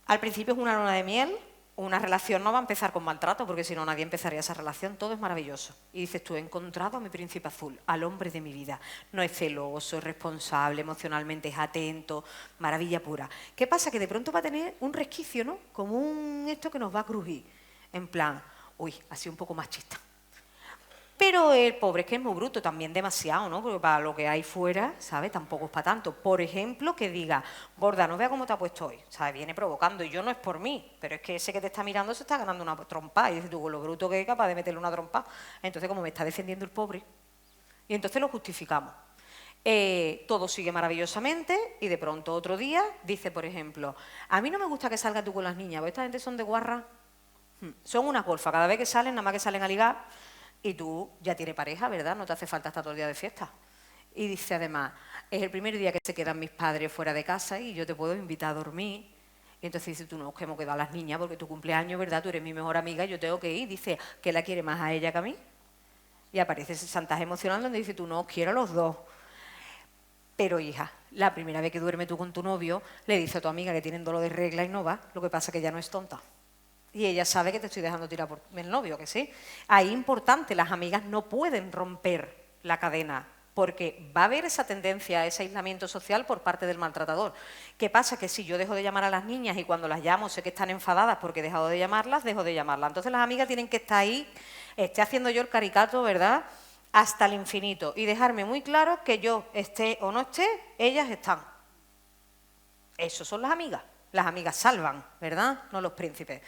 Al principio es una luna de miel, una relación no va a empezar con maltrato, porque si no nadie empezaría esa relación, todo es maravilloso. Y dices tú, he encontrado a mi príncipe azul, al hombre de mi vida. No es celoso, es responsable, emocionalmente es atento, maravilla pura. ¿Qué pasa? Que de pronto va a tener un resquicio, ¿no? Como un esto que nos va a crujir. En plan, uy, ha sido un poco machista. Pero el pobre es que es muy bruto, también demasiado, ¿no? Porque para lo que hay fuera, ¿sabes? Tampoco es para tanto. Por ejemplo, que diga, gorda, no vea cómo te ha puesto hoy, ¿sabes? Viene provocando, y yo no es por mí, pero es que ese que te está mirando se está ganando una trompa, y dices tú, con lo bruto que es capaz de meterle una trompa. Entonces, como me está defendiendo el pobre, y entonces lo justificamos. Todo sigue maravillosamente, y de pronto otro día dice, por ejemplo, a mí no me gusta que salgas tú con las niñas, porque esta gente son de guarra, son unas golfas, cada vez que salen, nada más que salen a ligar. Y tú ya tienes pareja, ¿verdad? No te hace falta estar todo el día de fiesta. Y dice además, es el primer día que se quedan mis padres fuera de casa y yo te puedo invitar a dormir. Y entonces dice, tú no, es que hemos quedado las niñas porque tu cumpleaños, ¿verdad? Tú eres mi mejor amiga y yo tengo que ir. Dice, ¿que la quiere más a ella que a mí? Y aparece ese chantaje emocional donde dice, tú no, quiero a los dos. Pero hija, la primera vez que duerme tú con tu novio, le dice a tu amiga que tienen dolor de regla y no va. Lo que pasa es que ella no es tonta. Y ella sabe que te estoy dejando tirar por el novio, que sí. Ahí importante, las amigas no pueden romper la cadena, porque va a haber esa tendencia a ese aislamiento social por parte del maltratador. ¿Qué pasa? Que si yo dejo de llamar a las niñas y cuando las llamo sé que están enfadadas porque he dejado de llamarlas, dejo de llamarlas. Entonces las amigas tienen que estar ahí, esté haciendo yo el caricato, ¿verdad?, hasta el infinito. Y dejarme muy claro que yo esté o no esté, ellas están. Esos son las amigas. Las amigas salvan, ¿verdad?, no los príncipes.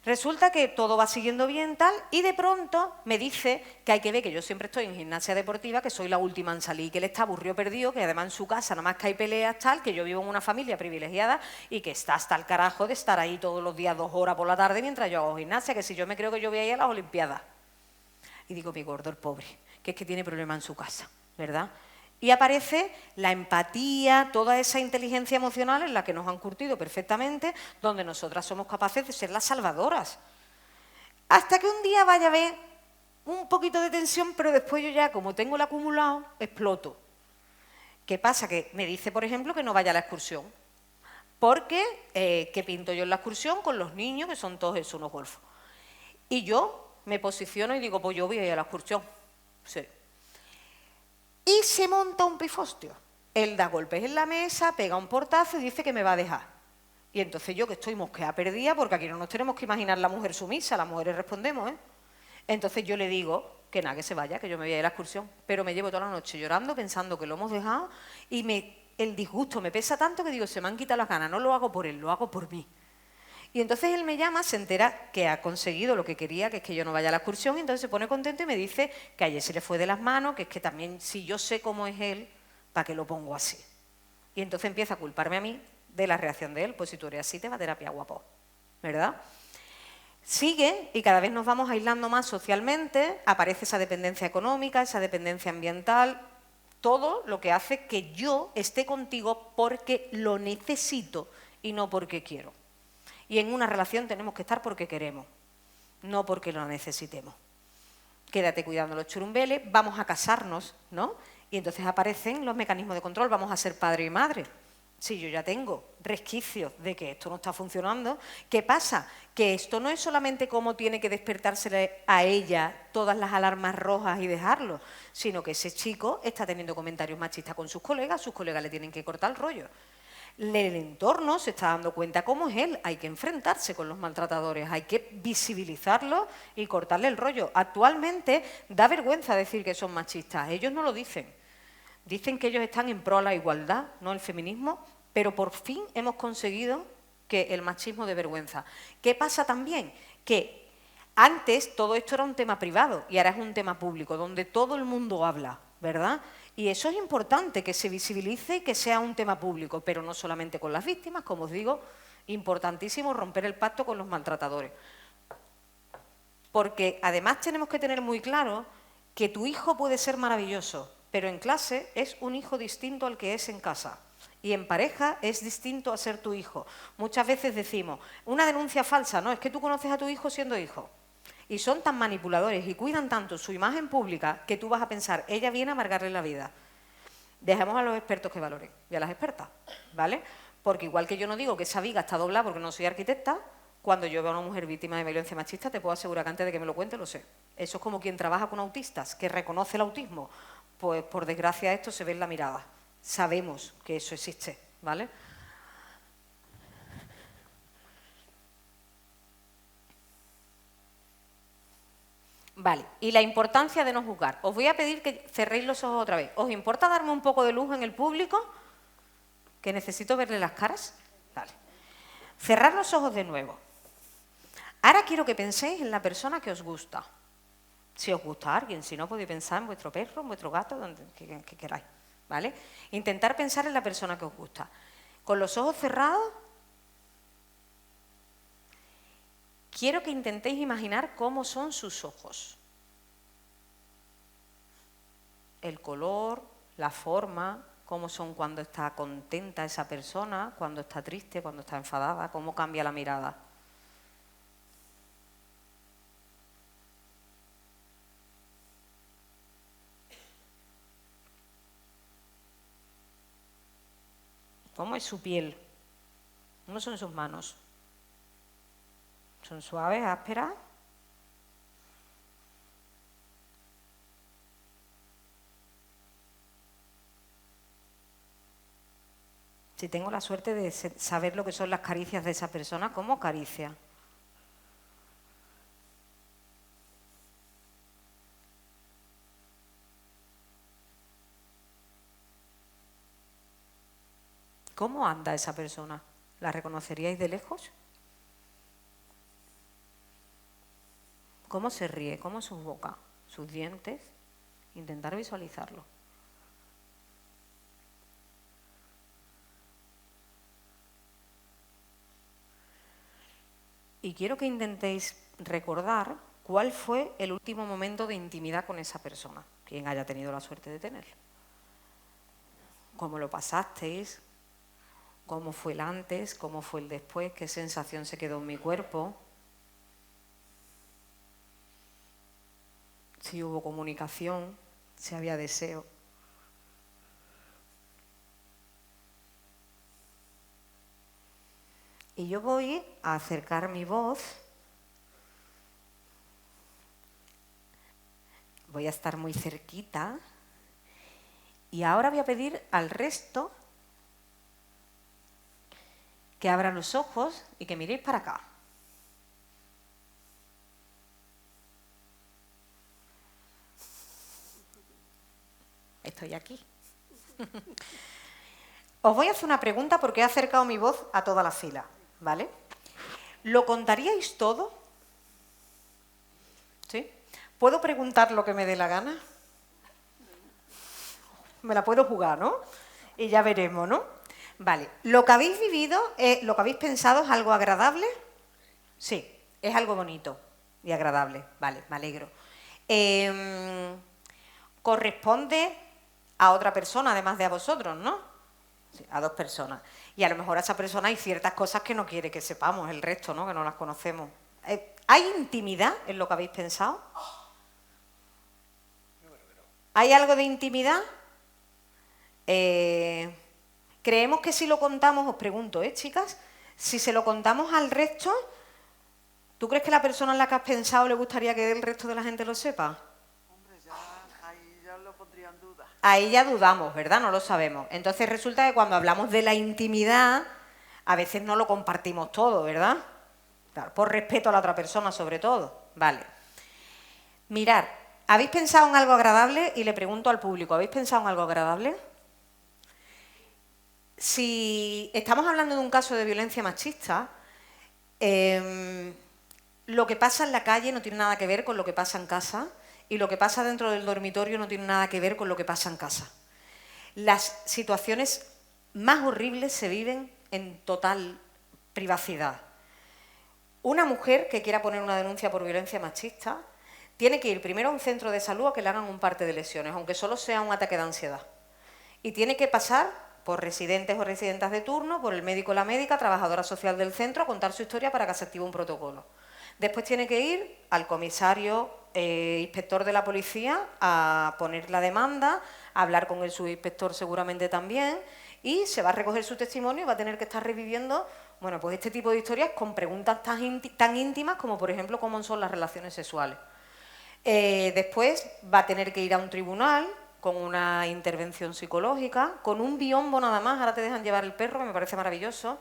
Resulta que todo va siguiendo bien, tal, y de pronto me dice que hay que ver que yo siempre estoy en gimnasia deportiva, que soy la última en salir, que él está aburrido, perdido, que además en su casa nada más que hay peleas, tal, que yo vivo en una familia privilegiada y que está hasta el carajo de estar ahí todos los días 2 horas por la tarde mientras yo hago gimnasia, que si yo me creo que yo voy a ir a las Olimpiadas. Y digo, mi gordo, el pobre, que es que tiene problemas en su casa, ¿verdad? Y aparece la empatía, toda esa inteligencia emocional en la que nos han curtido perfectamente, donde nosotras somos capaces de ser las salvadoras. Hasta que un día vaya a haber un poquito de tensión, pero después yo ya, como tengo el acumulado, exploto. ¿Qué pasa? Que me dice, por ejemplo, que no vaya a la excursión. Porque, ¿qué pinto yo en la excursión? Con los niños, que son todos esos unos golfos. Y yo me posiciono y digo, pues yo voy a ir a la excursión. Sí. Y se monta un pifostio. Él da golpes en la mesa, pega un portazo y dice que me va a dejar. Y entonces yo, que estoy mosqueada perdida, porque aquí no nos tenemos que imaginar la mujer sumisa, las mujeres respondemos, ¿eh? Entonces yo le digo que nada, que se vaya, que yo me voy a ir a la excursión. Pero me llevo toda la noche llorando, pensando que lo hemos dejado, y el disgusto me pesa tanto que digo, se me han quitado las ganas, no lo hago por él, lo hago por mí. Y entonces él me llama, se entera que ha conseguido lo que quería, que es que yo no vaya a la excursión, y entonces se pone contento y me dice que ayer se le fue de las manos, que es que también, si yo sé cómo es él, ¿para qué lo pongo así? Y entonces empieza a culparme a mí de la reacción de él, pues si tú eres así, te va a terapia, guapo, ¿verdad? Sigue y cada vez nos vamos aislando más socialmente, aparece esa dependencia económica, esa dependencia ambiental, todo lo que hace que yo esté contigo porque lo necesito y no porque quiero. Y en una relación tenemos que estar porque queremos, no porque lo necesitemos. Quédate cuidando los churumbeles, vamos a casarnos, ¿no? Y entonces aparecen los mecanismos de control, vamos a ser padre y madre. Si yo ya tengo resquicios de que esto no está funcionando, ¿qué pasa? Que esto no es solamente cómo tiene que despertársele a ella todas las alarmas rojas y dejarlo, sino que ese chico está teniendo comentarios machistas con sus colegas le tienen que cortar el rollo. El entorno se está dando cuenta cómo es él, hay que enfrentarse con los maltratadores, hay que visibilizarlos y cortarle el rollo. Actualmente da vergüenza decir que son machistas, ellos no lo dicen. Dicen que ellos están en pro a la igualdad, no el feminismo, pero por fin hemos conseguido que el machismo dé vergüenza. ¿Qué pasa también? Que antes todo esto era un tema privado y ahora es un tema público, donde todo el mundo habla, ¿verdad? Y eso es importante, que se visibilice y que sea un tema público, pero no solamente con las víctimas, como os digo, importantísimo romper el pacto con los maltratadores. Porque además tenemos que tener muy claro que tu hijo puede ser maravilloso, pero en clase es un hijo distinto al que es en casa. Y en pareja es distinto a ser tu hijo. Muchas veces decimos, una denuncia falsa, no, es que tú conoces a tu hijo siendo hijo. Y son tan manipuladores y cuidan tanto su imagen pública que tú vas a pensar, ella viene a amargarle la vida. Dejemos a los expertos que valoren y a las expertas, ¿vale? Porque igual que yo no digo que esa viga está doblada porque no soy arquitecta, cuando yo veo a una mujer víctima de violencia machista te puedo asegurar que antes de que me lo cuente lo sé. Eso es como quien trabaja con autistas, que reconoce el autismo. Pues por desgracia esto se ve en la mirada. Sabemos que eso existe, ¿vale? Vale, y la importancia de no juzgar. Os voy a pedir que cerréis los ojos otra vez. ¿Os importa darme un poco de luz en el público? Que necesito verle las caras. Vale. Cerrar los ojos de nuevo. Ahora quiero que penséis en la persona que os gusta. Si os gusta alguien, si no podéis pensar en vuestro perro, en vuestro gato, donde que queráis, ¿vale? Intentar pensar en la persona que os gusta. Con los ojos cerrados, quiero que intentéis imaginar cómo son sus ojos. El color, la forma, cómo son cuando está contenta esa persona, cuando está triste, cuando está enfadada, cómo cambia la mirada. ¿Cómo es su piel? ¿Cómo son sus manos? ¿Son suaves, ásperas? Si tengo la suerte de saber lo que son las caricias de esa persona, ¿cómo acaricia? ¿Cómo anda esa persona? ¿La reconoceríais de lejos? ¿Cómo se ríe? ¿Cómo es su boca? ¿Sus dientes? Intentar visualizarlo. Y quiero que intentéis recordar cuál fue el último momento de intimidad con esa persona, quien haya tenido la suerte de tenerlo. ¿Cómo lo pasasteis? ¿Cómo fue el antes? ¿Cómo fue el después? ¿Qué sensación se quedó en mi cuerpo? Si hubo comunicación, si había deseo. Y yo voy a acercar mi voz. Voy a estar muy cerquita. Y ahora voy a pedir al resto que abran los ojos y que miréis para acá. Estoy aquí. Os voy a hacer una pregunta porque he acercado mi voz a toda la fila, ¿vale? ¿Lo contaríais todo? ¿Sí? ¿Puedo preguntar lo que me dé la gana? Me la puedo jugar, ¿no? Y ya veremos, ¿no? Vale. ¿Lo que habéis vivido, lo que habéis pensado es algo agradable? Sí, es algo bonito y agradable. Vale, me alegro. Corresponde a otra persona, además de a vosotros, ¿no? Sí, a dos personas. Y a lo mejor a esa persona hay ciertas cosas que no quiere que sepamos, el resto, ¿no? Que no las conocemos. ¿Hay intimidad en lo que habéis pensado? ¿Hay algo de intimidad? Creemos que si lo contamos, os pregunto, chicas, si se lo contamos al resto, ¿tú crees que la persona en la que has pensado le gustaría que el resto de la gente lo sepa? Hombre, ahí ya lo pondría en duda. Ahí ya dudamos, ¿verdad? No lo sabemos. Entonces resulta que cuando hablamos de la intimidad, a veces no lo compartimos todo, ¿verdad? Claro, por respeto a la otra persona sobre todo. Vale. Mirad, ¿habéis pensado en algo agradable? Y le pregunto al público, ¿habéis pensado en algo agradable? Si estamos hablando de un caso de violencia machista, lo que pasa en la calle no tiene nada que ver con lo que pasa en casa y lo que pasa dentro del dormitorio no tiene nada que ver con lo que pasa en casa. Las situaciones más horribles se viven en total privacidad. Una mujer que quiera poner una denuncia por violencia machista tiene que ir primero a un centro de salud a que le hagan un parte de lesiones, aunque solo sea un ataque de ansiedad. Y tiene que pasar por residentes o residentas de turno, por el médico o la médica, trabajadora social del centro, a contar su historia para que se active un protocolo. Después tiene que ir al comisario inspector de la policía a poner la demanda, a hablar con el subinspector seguramente también, y se va a recoger su testimonio y va a tener que estar reviviendo, bueno, pues este tipo de historias con preguntas tan íntimas como, por ejemplo, cómo son las relaciones sexuales. Después va a tener que ir a un tribunal con una intervención psicológica, con un biombo nada más, ahora te dejan llevar el perro, que me parece maravilloso,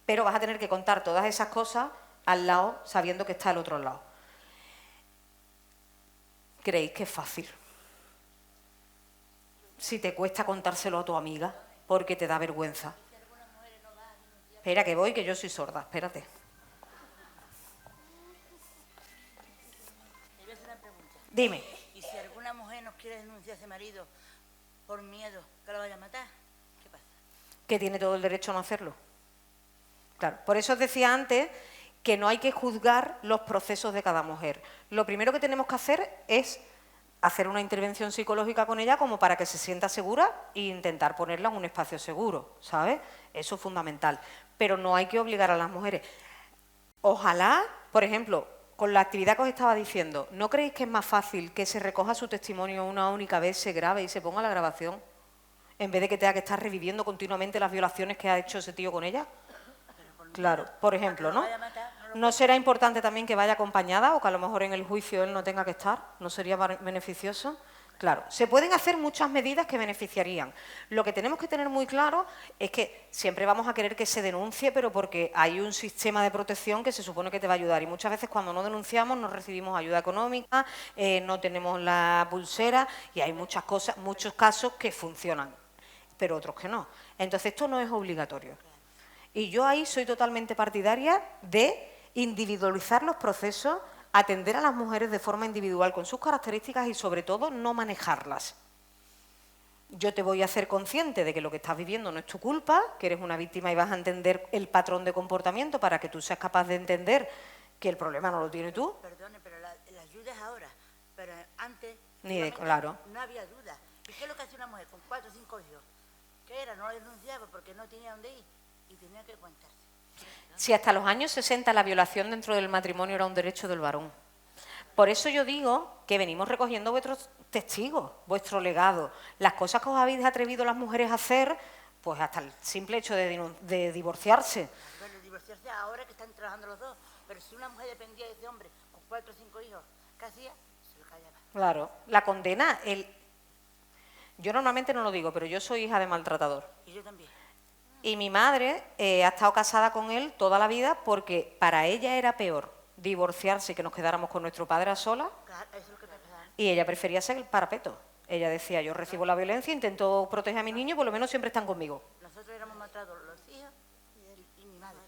pero vas a tener que contar todas esas cosas al lado, sabiendo que está al otro lado. ¿Creéis que es fácil? Si te cuesta contárselo a tu amiga, porque te da vergüenza. Espera, que voy, que yo soy sorda, espérate. Dime. ¿Y si alguna mujer nos quiere denunciar a ese marido por miedo que lo vaya a matar? ¿Qué pasa? Que tiene todo el derecho a no hacerlo. Claro, por eso os decía antes que no hay que juzgar los procesos de cada mujer. Lo primero que tenemos que hacer es hacer una intervención psicológica con ella como para que se sienta segura e intentar ponerla en un espacio seguro, ¿sabes? Eso es fundamental. Pero no hay que obligar a las mujeres. Ojalá, por ejemplo, con la actividad que os estaba diciendo, ¿no creéis que es más fácil que se recoja su testimonio una única vez, se grabe y se ponga la grabación, en vez de que tenga que estar reviviendo continuamente las violaciones que ha hecho ese tío con ella? Claro, por ejemplo, ¿no? ¿No será importante también que vaya acompañada o que a lo mejor en el juicio él no tenga que estar? ¿No sería beneficioso? Claro, se pueden hacer muchas medidas que beneficiarían. Lo que tenemos que tener muy claro es que siempre vamos a querer que se denuncie, pero porque hay un sistema de protección que se supone que te va a ayudar. Y muchas veces cuando no denunciamos no recibimos ayuda económica, no tenemos la pulsera y hay muchas cosas, muchos casos que funcionan, pero otros que no. Entonces esto no es obligatorio. Y yo ahí soy totalmente partidaria de individualizar los procesos, atender a las mujeres de forma individual con sus características y sobre todo no manejarlas. Yo te voy a hacer consciente de que lo que estás viviendo no es tu culpa, que eres una víctima y vas a entender el patrón de comportamiento para que tú seas capaz de entender que el problema no lo tienes tú. Perdone, pero la ayuda es ahora, pero antes Claro. no había duda. ¿Y qué es lo que hace una mujer con 4 o 5 hijos? ¿Qué era? No denunciaba porque no tenía dónde ir y tenía que aguantarse. Si hasta los años 60 la violación dentro del matrimonio era un derecho del varón. Por eso yo digo que venimos recogiendo vuestros testigos, vuestro legado, las cosas que os habéis atrevido las mujeres a hacer, pues hasta el simple hecho de divorciarse. Bueno, divorciarse ahora que están trabajando los dos, pero si una mujer dependía de ese hombre con 4 o 5 hijos, ¿qué hacía? Se lo callaba. Claro, la condena, yo normalmente no lo digo, pero yo soy hija de maltratador. Y yo también. Y mi madre ha estado casada con él toda la vida porque para ella era peor divorciarse y que nos quedáramos con nuestro padre a solas, Claro, eso es lo que me pasaba. y ella prefería ser el parapeto. Ella decía, yo recibo la violencia, intento proteger a mis niños, por lo menos siempre están conmigo. Nosotros éramos maltratados, los hijos y mi madre.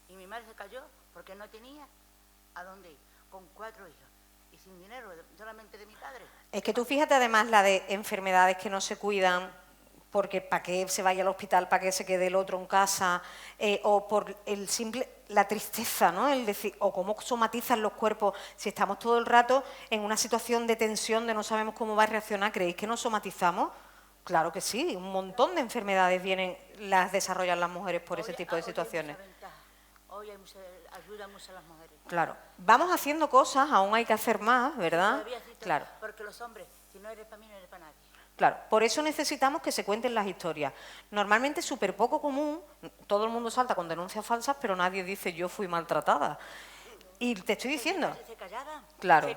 Y mi madre se cayó porque no tenía a dónde ir, con 4 hijos y sin dinero, solamente de mi padre. Es que tú fíjate además la de enfermedades que no se cuidan, porque para qué se vaya al hospital, para qué se quede el otro en casa, o por la tristeza, ¿no? El decir, o cómo somatizan los cuerpos, si estamos todo el rato en una situación de tensión, de no sabemos cómo va a reaccionar, ¿creéis que nos somatizamos? Claro que sí, un montón de enfermedades las desarrollan las mujeres por ese tipo de situaciones. Hoy hay mucha ayuda mucho a las mujeres. Claro, vamos haciendo cosas, aún hay que hacer más, ¿verdad? Todavía sí, Claro. Porque los hombres, si no eres para mí, no eres para nadie. Claro, por eso necesitamos que se cuenten las historias. Normalmente es súper poco común, todo el mundo salta con denuncias falsas, pero nadie dice yo fui maltratada. Y te estoy diciendo, Se callaban. Claro. Le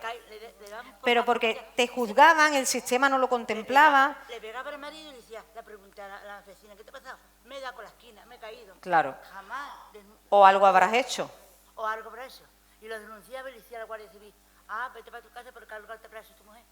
daban por pero la porque policía. te juzgaban, el sistema no lo contemplaba. Le pegaba al marido y le decía, le preguntaba a la vecina, ¿qué te ha pasado? Me he dado con la esquina, me he caído. Claro. Jamás. O algo habrás hecho. O algo por eso. Y lo denunciaba y le decía a la Guardia Civil, Ah, vete para tu casa porque al lugar te preso tu mujer.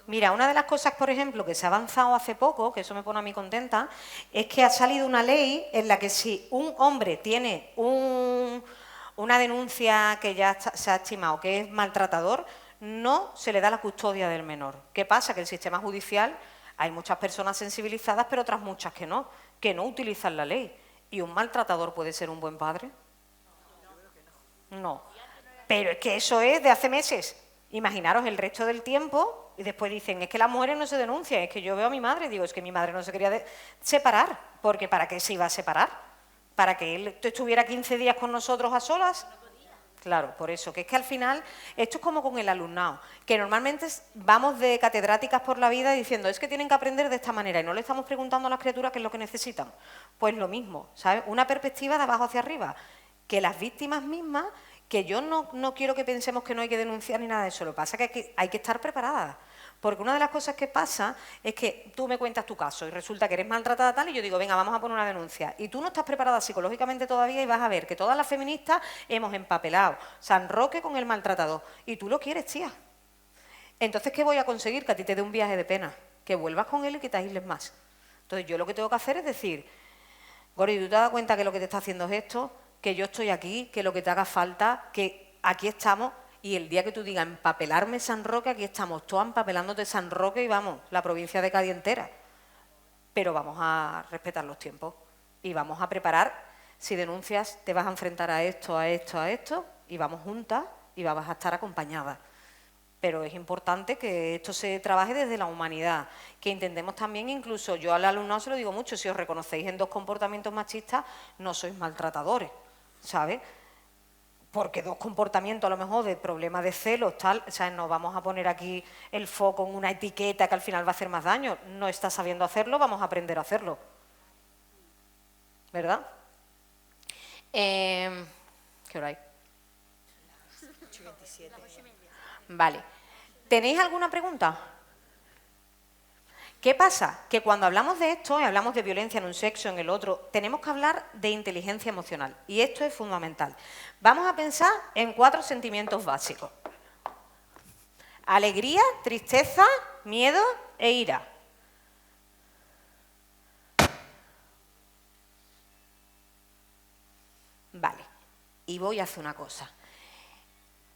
Mira, una de las cosas, por ejemplo, que se ha avanzado hace poco, que eso me pone a mí contenta, es que ha salido una ley en la que si un hombre tiene una denuncia que ya se ha estimado que es maltratador, no se le da la custodia del menor. ¿Qué pasa? Que el sistema judicial, hay muchas personas sensibilizadas, pero otras muchas que no utilizan la ley. ¿Y un maltratador puede ser un buen padre? No. Pero es que eso es de hace meses. Imaginaros el resto del tiempo y después dicen, es que las mujeres no se denuncian, es que yo veo a mi madre, digo, es que mi madre no se quería separar, porque ¿para qué se iba a separar? ¿Para que él estuviera 15 días con nosotros a solas? Claro, por eso, que es que al final, esto es como con el alumnado, que normalmente vamos de catedráticas por la vida diciendo, es que tienen que aprender de esta manera y no le estamos preguntando a las criaturas qué es lo que necesitan. Pues lo mismo, ¿sabes? Una perspectiva de abajo hacia arriba, que las víctimas mismas, que yo no quiero que pensemos que no hay que denunciar ni nada de eso, lo que pasa es que hay que estar preparadas. Porque una de las cosas que pasa es que tú me cuentas tu caso y resulta que eres maltratada tal y yo digo, venga, vamos a poner una denuncia. Y tú no estás preparada psicológicamente todavía y vas a ver que todas las feministas hemos empapelado San Roque con el maltratador. Y tú lo quieres, tía. Entonces, ¿qué voy a conseguir? Que a ti te dé un viaje de pena. Que vuelvas con él y que te aísles más. Entonces, yo lo que tengo que hacer es decir, Gori, ¿tú te das cuenta que lo que te está haciendo es esto? Que yo estoy aquí, que lo que te haga falta, que aquí estamos... Y el día que tú digas empapelarme San Roque, aquí estamos todos empapelándote San Roque y vamos, la provincia de Cádiz entera. Pero vamos a respetar los tiempos y vamos a preparar, si denuncias te vas a enfrentar a esto, a esto, a esto, y vamos juntas y vas a estar acompañadas. Pero es importante que esto se trabaje desde la humanidad, que intentemos también, incluso yo al alumnado se lo digo mucho, si os reconocéis en dos comportamientos machistas, no sois maltratadores, ¿sabes? Porque dos comportamientos a lo mejor de problemas de celos, tal, o sea, no vamos a poner aquí el foco en una etiqueta que al final va a hacer más daño. No está sabiendo hacerlo, vamos a aprender a hacerlo. ¿Verdad? ¿Qué hora hay? 8:27. Vale. ¿Tenéis alguna pregunta? ¿Qué pasa? Que cuando hablamos de esto, y hablamos de violencia en un sexo, en el otro, tenemos que hablar de inteligencia emocional. Y esto es fundamental. Vamos a pensar en 4 sentimientos básicos. Alegría, tristeza, miedo e ira. Vale. Y voy a hacer una cosa.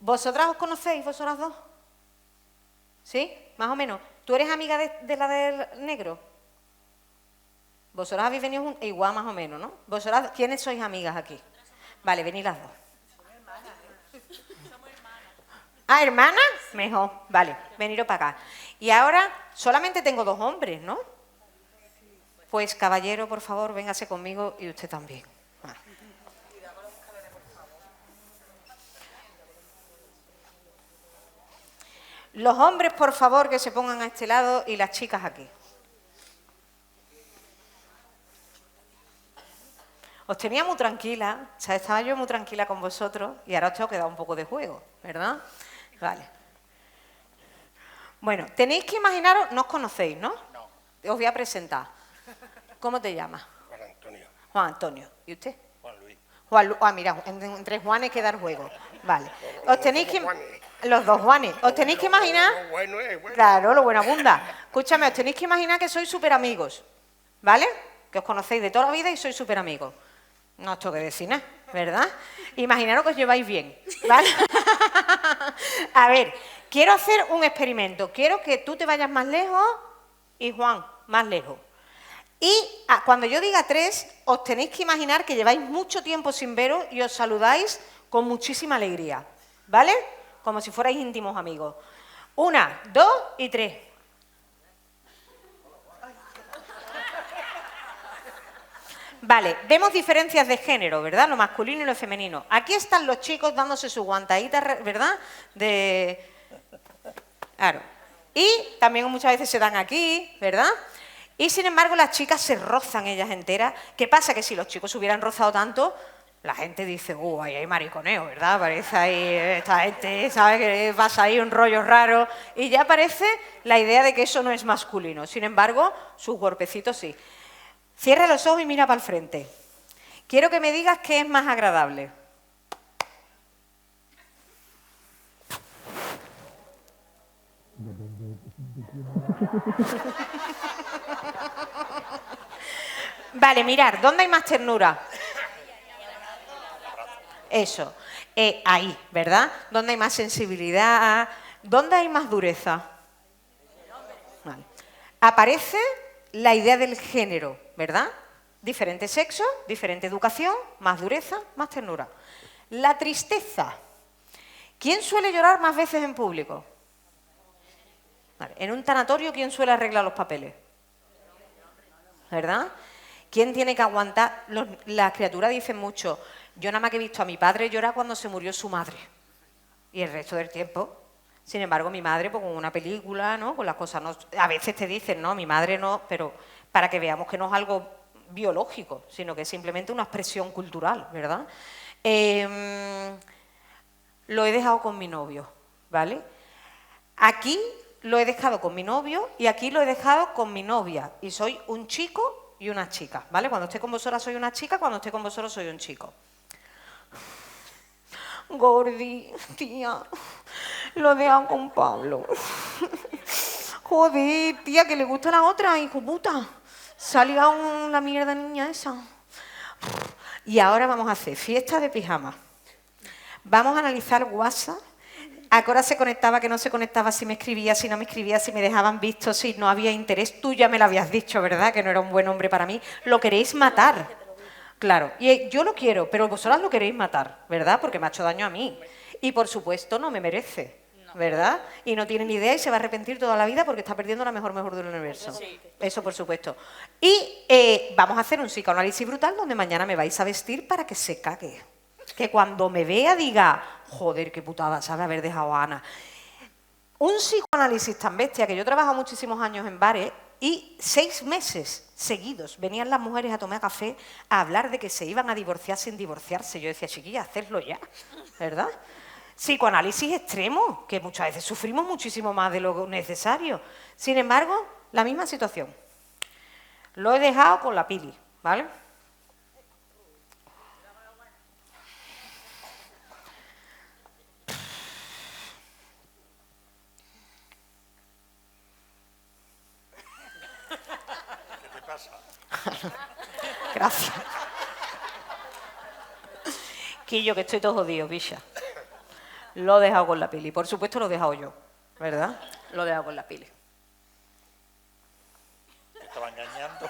¿Vosotras os conocéis, vosotras dos? ¿Sí? Más o menos. ¿Tú eres amiga de la del negro? Vosotras habéis venido juntas, igual más o menos, ¿no? ¿Vosotras quiénes sois amigas aquí? Vale, venid las dos. Somos hermanas. ¿Ah, hermanas? Mejor. Vale, veniros para acá. Y ahora solamente tengo 2 hombres, ¿no? Pues caballero, por favor, véngase conmigo y usted también. Ah. Los hombres, por favor, que se pongan a este lado y las chicas aquí. Os tenía muy tranquila, o sea, estaba yo muy tranquila con vosotros y ahora os tengo que dar un poco de juego, ¿verdad? Vale. Bueno, tenéis que imaginaros, no os conocéis, ¿no? No. Os voy a presentar. ¿Cómo te llamas? Juan Antonio. Juan Antonio. ¿Y usted? Juan Luis. Juan ah, mira, entre Juanes queda el juego. Vale. Os tenéis que... Juanes. Los 2 Juanes. Os tenéis que imaginar... Lo bueno es bueno. Claro, lo buena abunda. Escúchame, os tenéis que imaginar que sois súper amigos, ¿vale? Que os conocéis de toda la vida y sois súper amigos. No os tengo que decir nada, ¿verdad? Imaginaros que os lleváis bien, ¿vale? A ver, quiero hacer un experimento. Quiero que tú te vayas más lejos y Juan más lejos. Y cuando yo diga 3, os tenéis que imaginar que lleváis mucho tiempo sin veros y os saludáis con muchísima alegría, ¿vale? Como si fuerais íntimos amigos. 1, 2 y 3. Vale, vemos diferencias de género, ¿verdad? Lo masculino y lo femenino. Aquí están los chicos dándose su guantadita, ¿verdad? Claro. Y también muchas veces se dan aquí, ¿verdad? Y sin embargo las chicas se rozan ellas enteras. ¿Qué pasa? Que si los chicos se hubieran rozado tanto, la gente dice, ahí hay mariconeo, ¿verdad? Parece ahí esta gente, ¿sabe? Que pasa ahí un rollo raro. Y ya aparece la idea de que eso no es masculino. Sin embargo, sus golpecitos sí. Cierra los ojos y mira para el frente. Quiero que me digas qué es más agradable. Vale, mirar, ¿dónde hay más ternura? Eso, ahí, ¿verdad? ¿Dónde hay más sensibilidad? ¿Dónde hay más dureza? Vale. Aparece la idea del género, ¿verdad? Diferente sexo, diferente educación, más dureza, más ternura. La tristeza. ¿Quién suele llorar más veces en público? Vale. En un tanatorio, ¿quién suele arreglar los papeles? ¿Verdad? ¿Quién tiene que aguantar? Las criaturas dicen mucho. Yo nada más que he visto a mi padre llorar cuando se murió su madre. Y el resto del tiempo. Sin embargo, mi madre, pues con una película, ¿no? Con las cosas, no, a veces te dicen, no, mi madre no, pero para que veamos que no es algo biológico, sino que es simplemente una expresión cultural, ¿verdad? Lo he dejado con mi novio, ¿vale? Aquí lo he dejado con mi novio y aquí lo he dejado con mi novia. Y soy un chico y una chica, ¿vale? Cuando esté con vosotras soy una chica, cuando esté con vosotros soy un chico. Gordi, tía, lo he dejado con Pablo. Joder, tía, que le gusta a la otra, hijo puta. Se ha ligado la mierda niña esa. Y ahora vamos a hacer fiesta de pijama. Vamos a analizar WhatsApp. ¿A qué hora se conectaba, que no se conectaba, si me escribía, si no me escribía, si me dejaban visto, si no había interés? Tú ya me lo habías dicho, ¿verdad? Que no era un buen hombre para mí. Lo queréis matar. Claro, y yo lo quiero, pero vosotras lo queréis matar, ¿verdad? Porque me ha hecho daño a mí. Y por supuesto no me merece, ¿verdad? Y no tiene ni idea y se va a arrepentir toda la vida porque está perdiendo la mejor del universo. Eso por supuesto. Y vamos a hacer un psicoanálisis brutal donde mañana me vais a vestir para que se cague. Que cuando me vea diga, joder, qué putada, sabe haber dejado a Ana. Un psicoanálisis tan bestia que yo he trabajado muchísimos años en bares y 6 meses seguidos venían las mujeres a tomar café a hablar de que se iban a divorciar sin divorciarse. Yo decía, chiquilla, hacedlo ya, ¿verdad? Psicoanálisis extremo, que muchas veces sufrimos muchísimo más de lo necesario. Sin embargo, la misma situación. Lo he dejado con la Pili, ¿vale? Gracias. Quillo, que estoy todo jodido, picha. Lo he dejado con la Pili. Por supuesto lo he dejado yo, ¿verdad? Lo he dejado con la Pili. Te estaba engañando.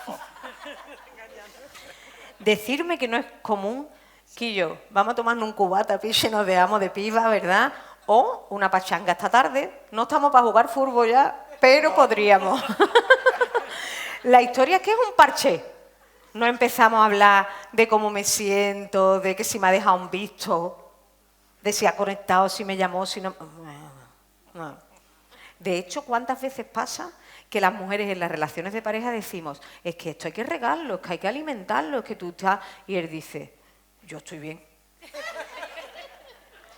Decirme que no es común, Quillo, vamos a tomarnos un cubata, picha, y nos dejamos de piba, ¿verdad? O una pachanga esta tarde. No estamos para jugar fútbol ya, pero podríamos. La historia es que es un parche. No empezamos a hablar de cómo me siento, de que si me ha dejado un visto, de si ha conectado, si me llamó, si no... No. De hecho, ¿cuántas veces pasa que las mujeres en las relaciones de pareja decimos, es que esto hay que regarlo, es que hay que alimentarlo, es que tú estás... Y él dice, yo estoy bien.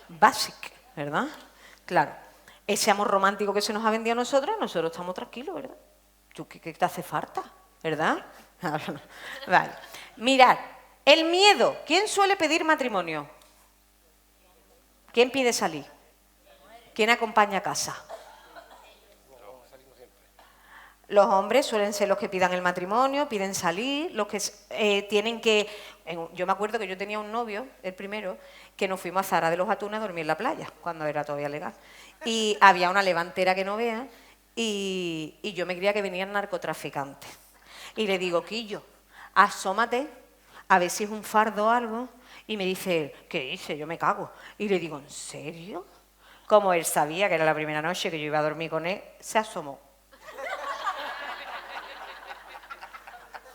Basic, ¿verdad? Claro. Ese amor romántico que se nos ha vendido a nosotros estamos tranquilos, ¿verdad? ¿Tú qué te hace falta? ¿Verdad? Vale. Mirad, el miedo. ¿Quién suele pedir matrimonio? ¿Quién pide salir? ¿Quién acompaña a casa? Los hombres suelen ser los que pidan el matrimonio, piden salir, los que tienen que... Yo me acuerdo que yo tenía un novio, el primero, que nos fuimos a Zara de los Atunes a dormir en la playa, cuando era todavía legal. Y había una levantera que no veas, y yo me creía que venían narcotraficantes. Y le digo, Quillo, asómate, a ver si es un fardo o algo. Y me dice, ¿qué dice? Yo me cago. Y le digo, ¿en serio? Como él sabía que era la primera noche que yo iba a dormir con él, se asomó.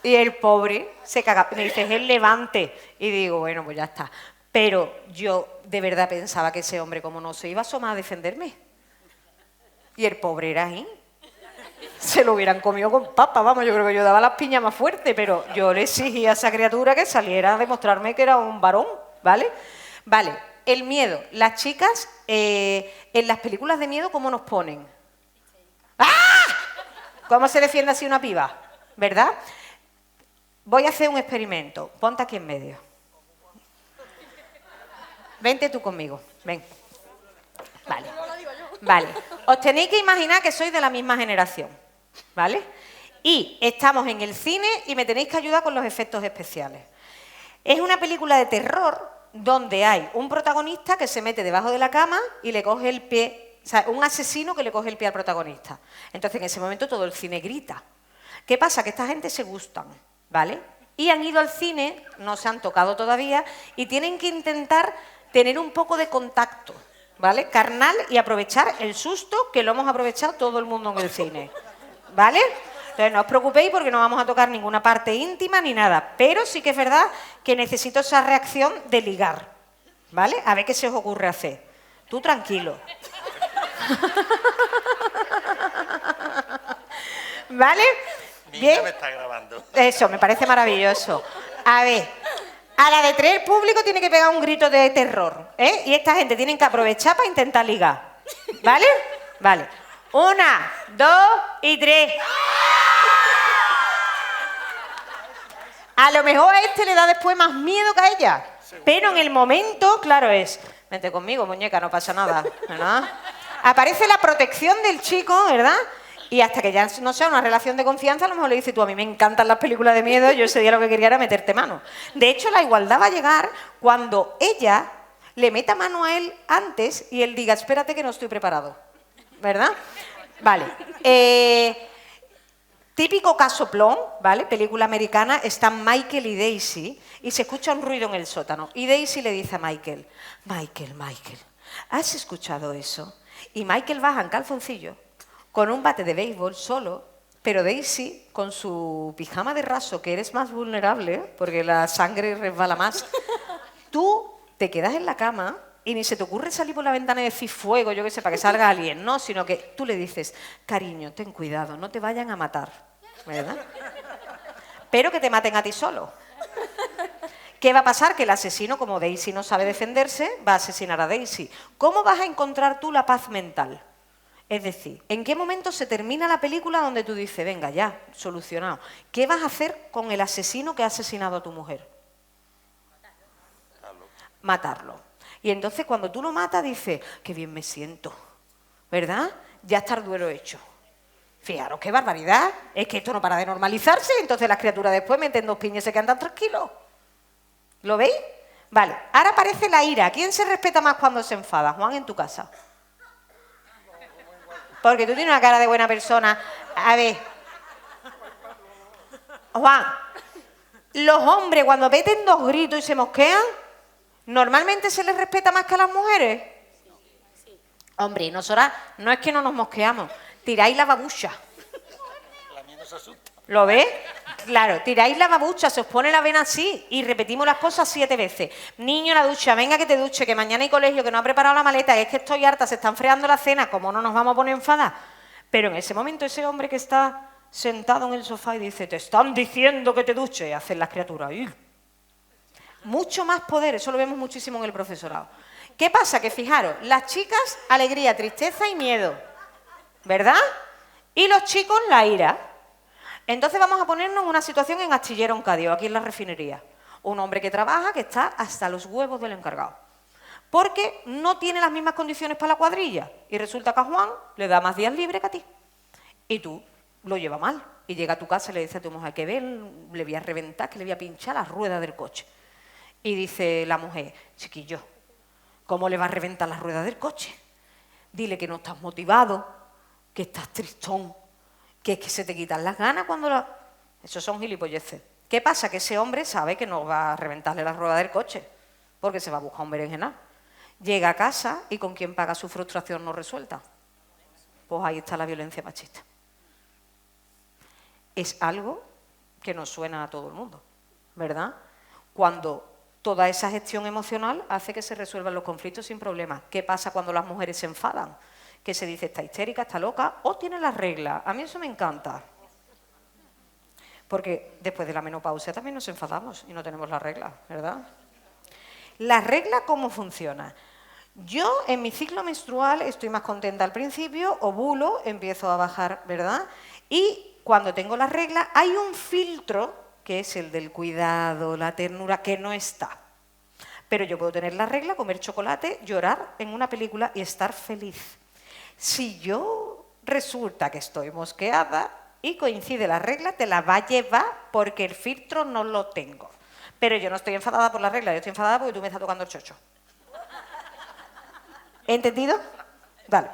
Y el pobre se caga. Me dice, es el Levante. Y digo, bueno, pues ya está. Pero yo de verdad pensaba que ese hombre, como no se iba a asomar a defenderme. Y el pobre era ahí. Se lo hubieran comido con papa, vamos, yo creo que yo daba las piñas más fuerte, pero yo le exigía a esa criatura que saliera a demostrarme que era un varón, ¿vale? Vale, el miedo. Las chicas, en las películas de miedo, ¿cómo nos ponen? ¡Ah! ¿Cómo se defiende así una piba? ¿Verdad? Voy a hacer un experimento. Ponte aquí en medio. Vente tú conmigo, ven. Vale. Vale. Os tenéis que imaginar que sois de la misma generación, ¿vale? Y estamos en el cine y me tenéis que ayudar con los efectos especiales. Es una película de terror donde hay un protagonista que se mete debajo de la cama y le coge el pie, o sea, un asesino que le coge el pie al protagonista. Entonces, en ese momento todo el cine grita. ¿Qué pasa? Que esta gente se gustan, ¿vale? Y han ido al cine, no se han tocado todavía, y tienen que intentar tener un poco de contacto, ¿vale? Carnal, y aprovechar el susto que lo hemos aprovechado todo el mundo en el cine, ¿vale? Entonces no os preocupéis porque no vamos a tocar ninguna parte íntima ni nada, pero sí que es verdad que necesito esa reacción de ligar, ¿vale? A ver qué se os ocurre hacer. Tú tranquilo. ¿Vale? Mi Bien. hija me está grabando. Eso, me parece maravilloso. A ver, a la de 3 el público tiene que pegar un grito de terror, ¿eh? Y esta gente tiene que aprovechar para intentar ligar, ¿vale? Vale. 1, 2 y 3. A lo mejor a este le da después más miedo que a ella, pero en el momento, claro, es, vente conmigo, muñeca, no pasa nada, ¿verdad? Aparece la protección del chico, ¿verdad? Y hasta que ya no sea una relación de confianza, a lo mejor le dices tú, a mí me encantan las películas de miedo, yo ese día lo que quería era meterte mano. De hecho, la igualdad va a llegar cuando ella le meta mano a él antes y él diga, espérate que no estoy preparado, ¿verdad? Vale. Típico caso Plon, ¿vale? Película americana, están Michael y Daisy y se escucha un ruido en el sótano. Y Daisy le dice a Michael, Michael, ¿has escuchado eso? Y Michael baja en calzoncillo, con un bate de béisbol solo, pero Daisy, con su pijama de raso, que eres más vulnerable, porque la sangre resbala más, tú te quedas en la cama y ni se te ocurre salir por la ventana y decir fuego, yo qué sé, para que salga alguien, no, sino que tú le dices, cariño, ten cuidado, no te vayan a matar, ¿verdad? Pero que te maten a ti solo. ¿Qué va a pasar? Que el asesino, como Daisy no sabe defenderse, va a asesinar a Daisy. ¿Cómo vas a encontrar tú la paz mental? Es decir, ¿en qué momento se termina la película donde tú dices, venga, ya, solucionado? ¿Qué vas a hacer con el asesino que ha asesinado a tu mujer? Matarlo. Y entonces cuando tú lo matas dices, qué bien me siento, ¿verdad? Ya está el duelo hecho. Fijaros, qué barbaridad. Es que esto no para de normalizarse, entonces las criaturas después meten 2 piñas y se quedan tan tranquilos. ¿Lo veis? Vale, ahora aparece la ira. ¿Quién se respeta más cuando se enfada? Juan, en tu casa. Porque tú tienes una cara de buena persona. A ver. Juan, los hombres cuando meten 2 gritos y se mosquean, ¿normalmente se les respeta más que a las mujeres? Hombre, nosotras no es que no nos mosqueamos, tiráis la babucha. La mía no se asusta. ¿Lo ves? Claro, tiráis la babucha, se os pone la vena así y repetimos las cosas 7 veces. Niño, la ducha, venga que te duche, que mañana hay colegio, que no ha preparado la maleta, es que estoy harta, se están freando la cena, ¿cómo no nos vamos a poner enfadadas? Pero en ese momento ese hombre que está sentado en el sofá y dice, te están diciendo que te duche, y hacen las criaturas. ¡Ih! Mucho más poder, eso lo vemos muchísimo en el profesorado. ¿Qué pasa? Que fijaros, las chicas, alegría, tristeza y miedo, ¿verdad? Y los chicos, la ira. Entonces vamos a ponernos una situación en Astillero Oncadio, aquí en la refinería. Un hombre que trabaja, que está hasta los huevos del encargado. Porque no tiene las mismas condiciones para la cuadrilla. Y resulta que a Juan le da más días libres que a ti. Y tú lo llevas mal. Y llega a tu casa y le dice a tu mujer que ve, le voy a reventar, que le voy a pinchar las ruedas del coche. Y dice la mujer, chiquillo, ¿cómo le va a reventar las ruedas del coche? Dile que no estás motivado, que estás tristón, que es que se te quitan las ganas cuando la... Esos son gilipolleces. ¿Qué pasa? Que ese hombre sabe que no va a reventarle las ruedas del coche, porque se va a buscar un berenjenal. Llega a casa y ¿con quién paga su frustración no resuelta? Pues ahí está la violencia machista. Es algo que nos suena a todo el mundo, ¿verdad? Cuando toda esa gestión emocional hace que se resuelvan los conflictos sin problemas. ¿Qué pasa cuando las mujeres se enfadan? Que se dice, está histérica, está loca, o tiene las reglas. A mí eso me encanta. Porque después de la menopausia también nos enfadamos y no tenemos las reglas, ¿verdad? ¿La regla cómo funciona? Yo en mi ciclo menstrual estoy más contenta al principio, ovulo, empiezo a bajar, ¿verdad? Y cuando tengo las reglas hay un filtro, que es el del cuidado, la ternura, que no está. Pero yo puedo tener la regla, comer chocolate, llorar en una película y estar feliz. Si yo resulta que estoy mosqueada y coincide la regla, te la va a llevar porque el filtro no lo tengo. Pero yo no estoy enfadada por la regla, yo estoy enfadada porque tú me estás tocando el chocho. ¿Entendido? Vale.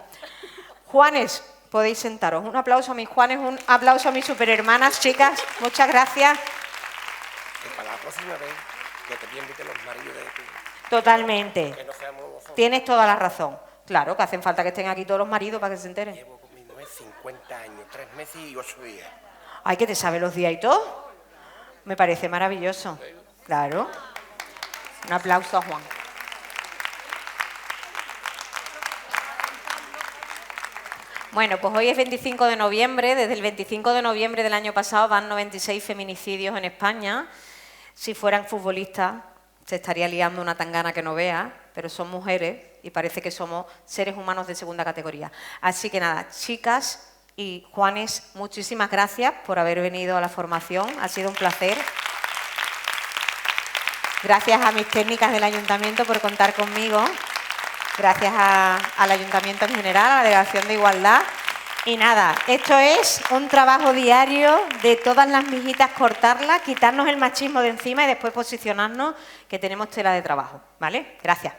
Juanes, podéis sentaros. Un aplauso a mis Juanes, un aplauso a mis superhermanas, chicas. Muchas gracias. Y para la próxima vez, que te inviten los maridos de tu... Totalmente. Que no seamos nosotros. Tienes toda la razón. Claro, que hacen falta que estén aquí todos los maridos para que se enteren. Llevo con mi mujer 50 años, 3 meses y 8 días. Ay, que te sabe los días y todo. Me parece maravilloso. Claro. Un aplauso a Juan. Bueno, pues hoy es 25 de noviembre. Desde el 25 de noviembre del año pasado van 96 feminicidios en España. Si fueran futbolistas, se estaría liando una tangana que no vea, pero son mujeres y parece que somos seres humanos de segunda categoría. Así que nada, chicas y Juanes, muchísimas gracias por haber venido a la formación. Ha sido un placer. Gracias a mis técnicas del Ayuntamiento por contar conmigo. Gracias al Ayuntamiento en general, a la Delegación de Igualdad. Y nada, esto es un trabajo diario de todas las mijitas, cortarlas, quitarnos el machismo de encima y después posicionarnos, que tenemos tela de trabajo, ¿vale? Gracias.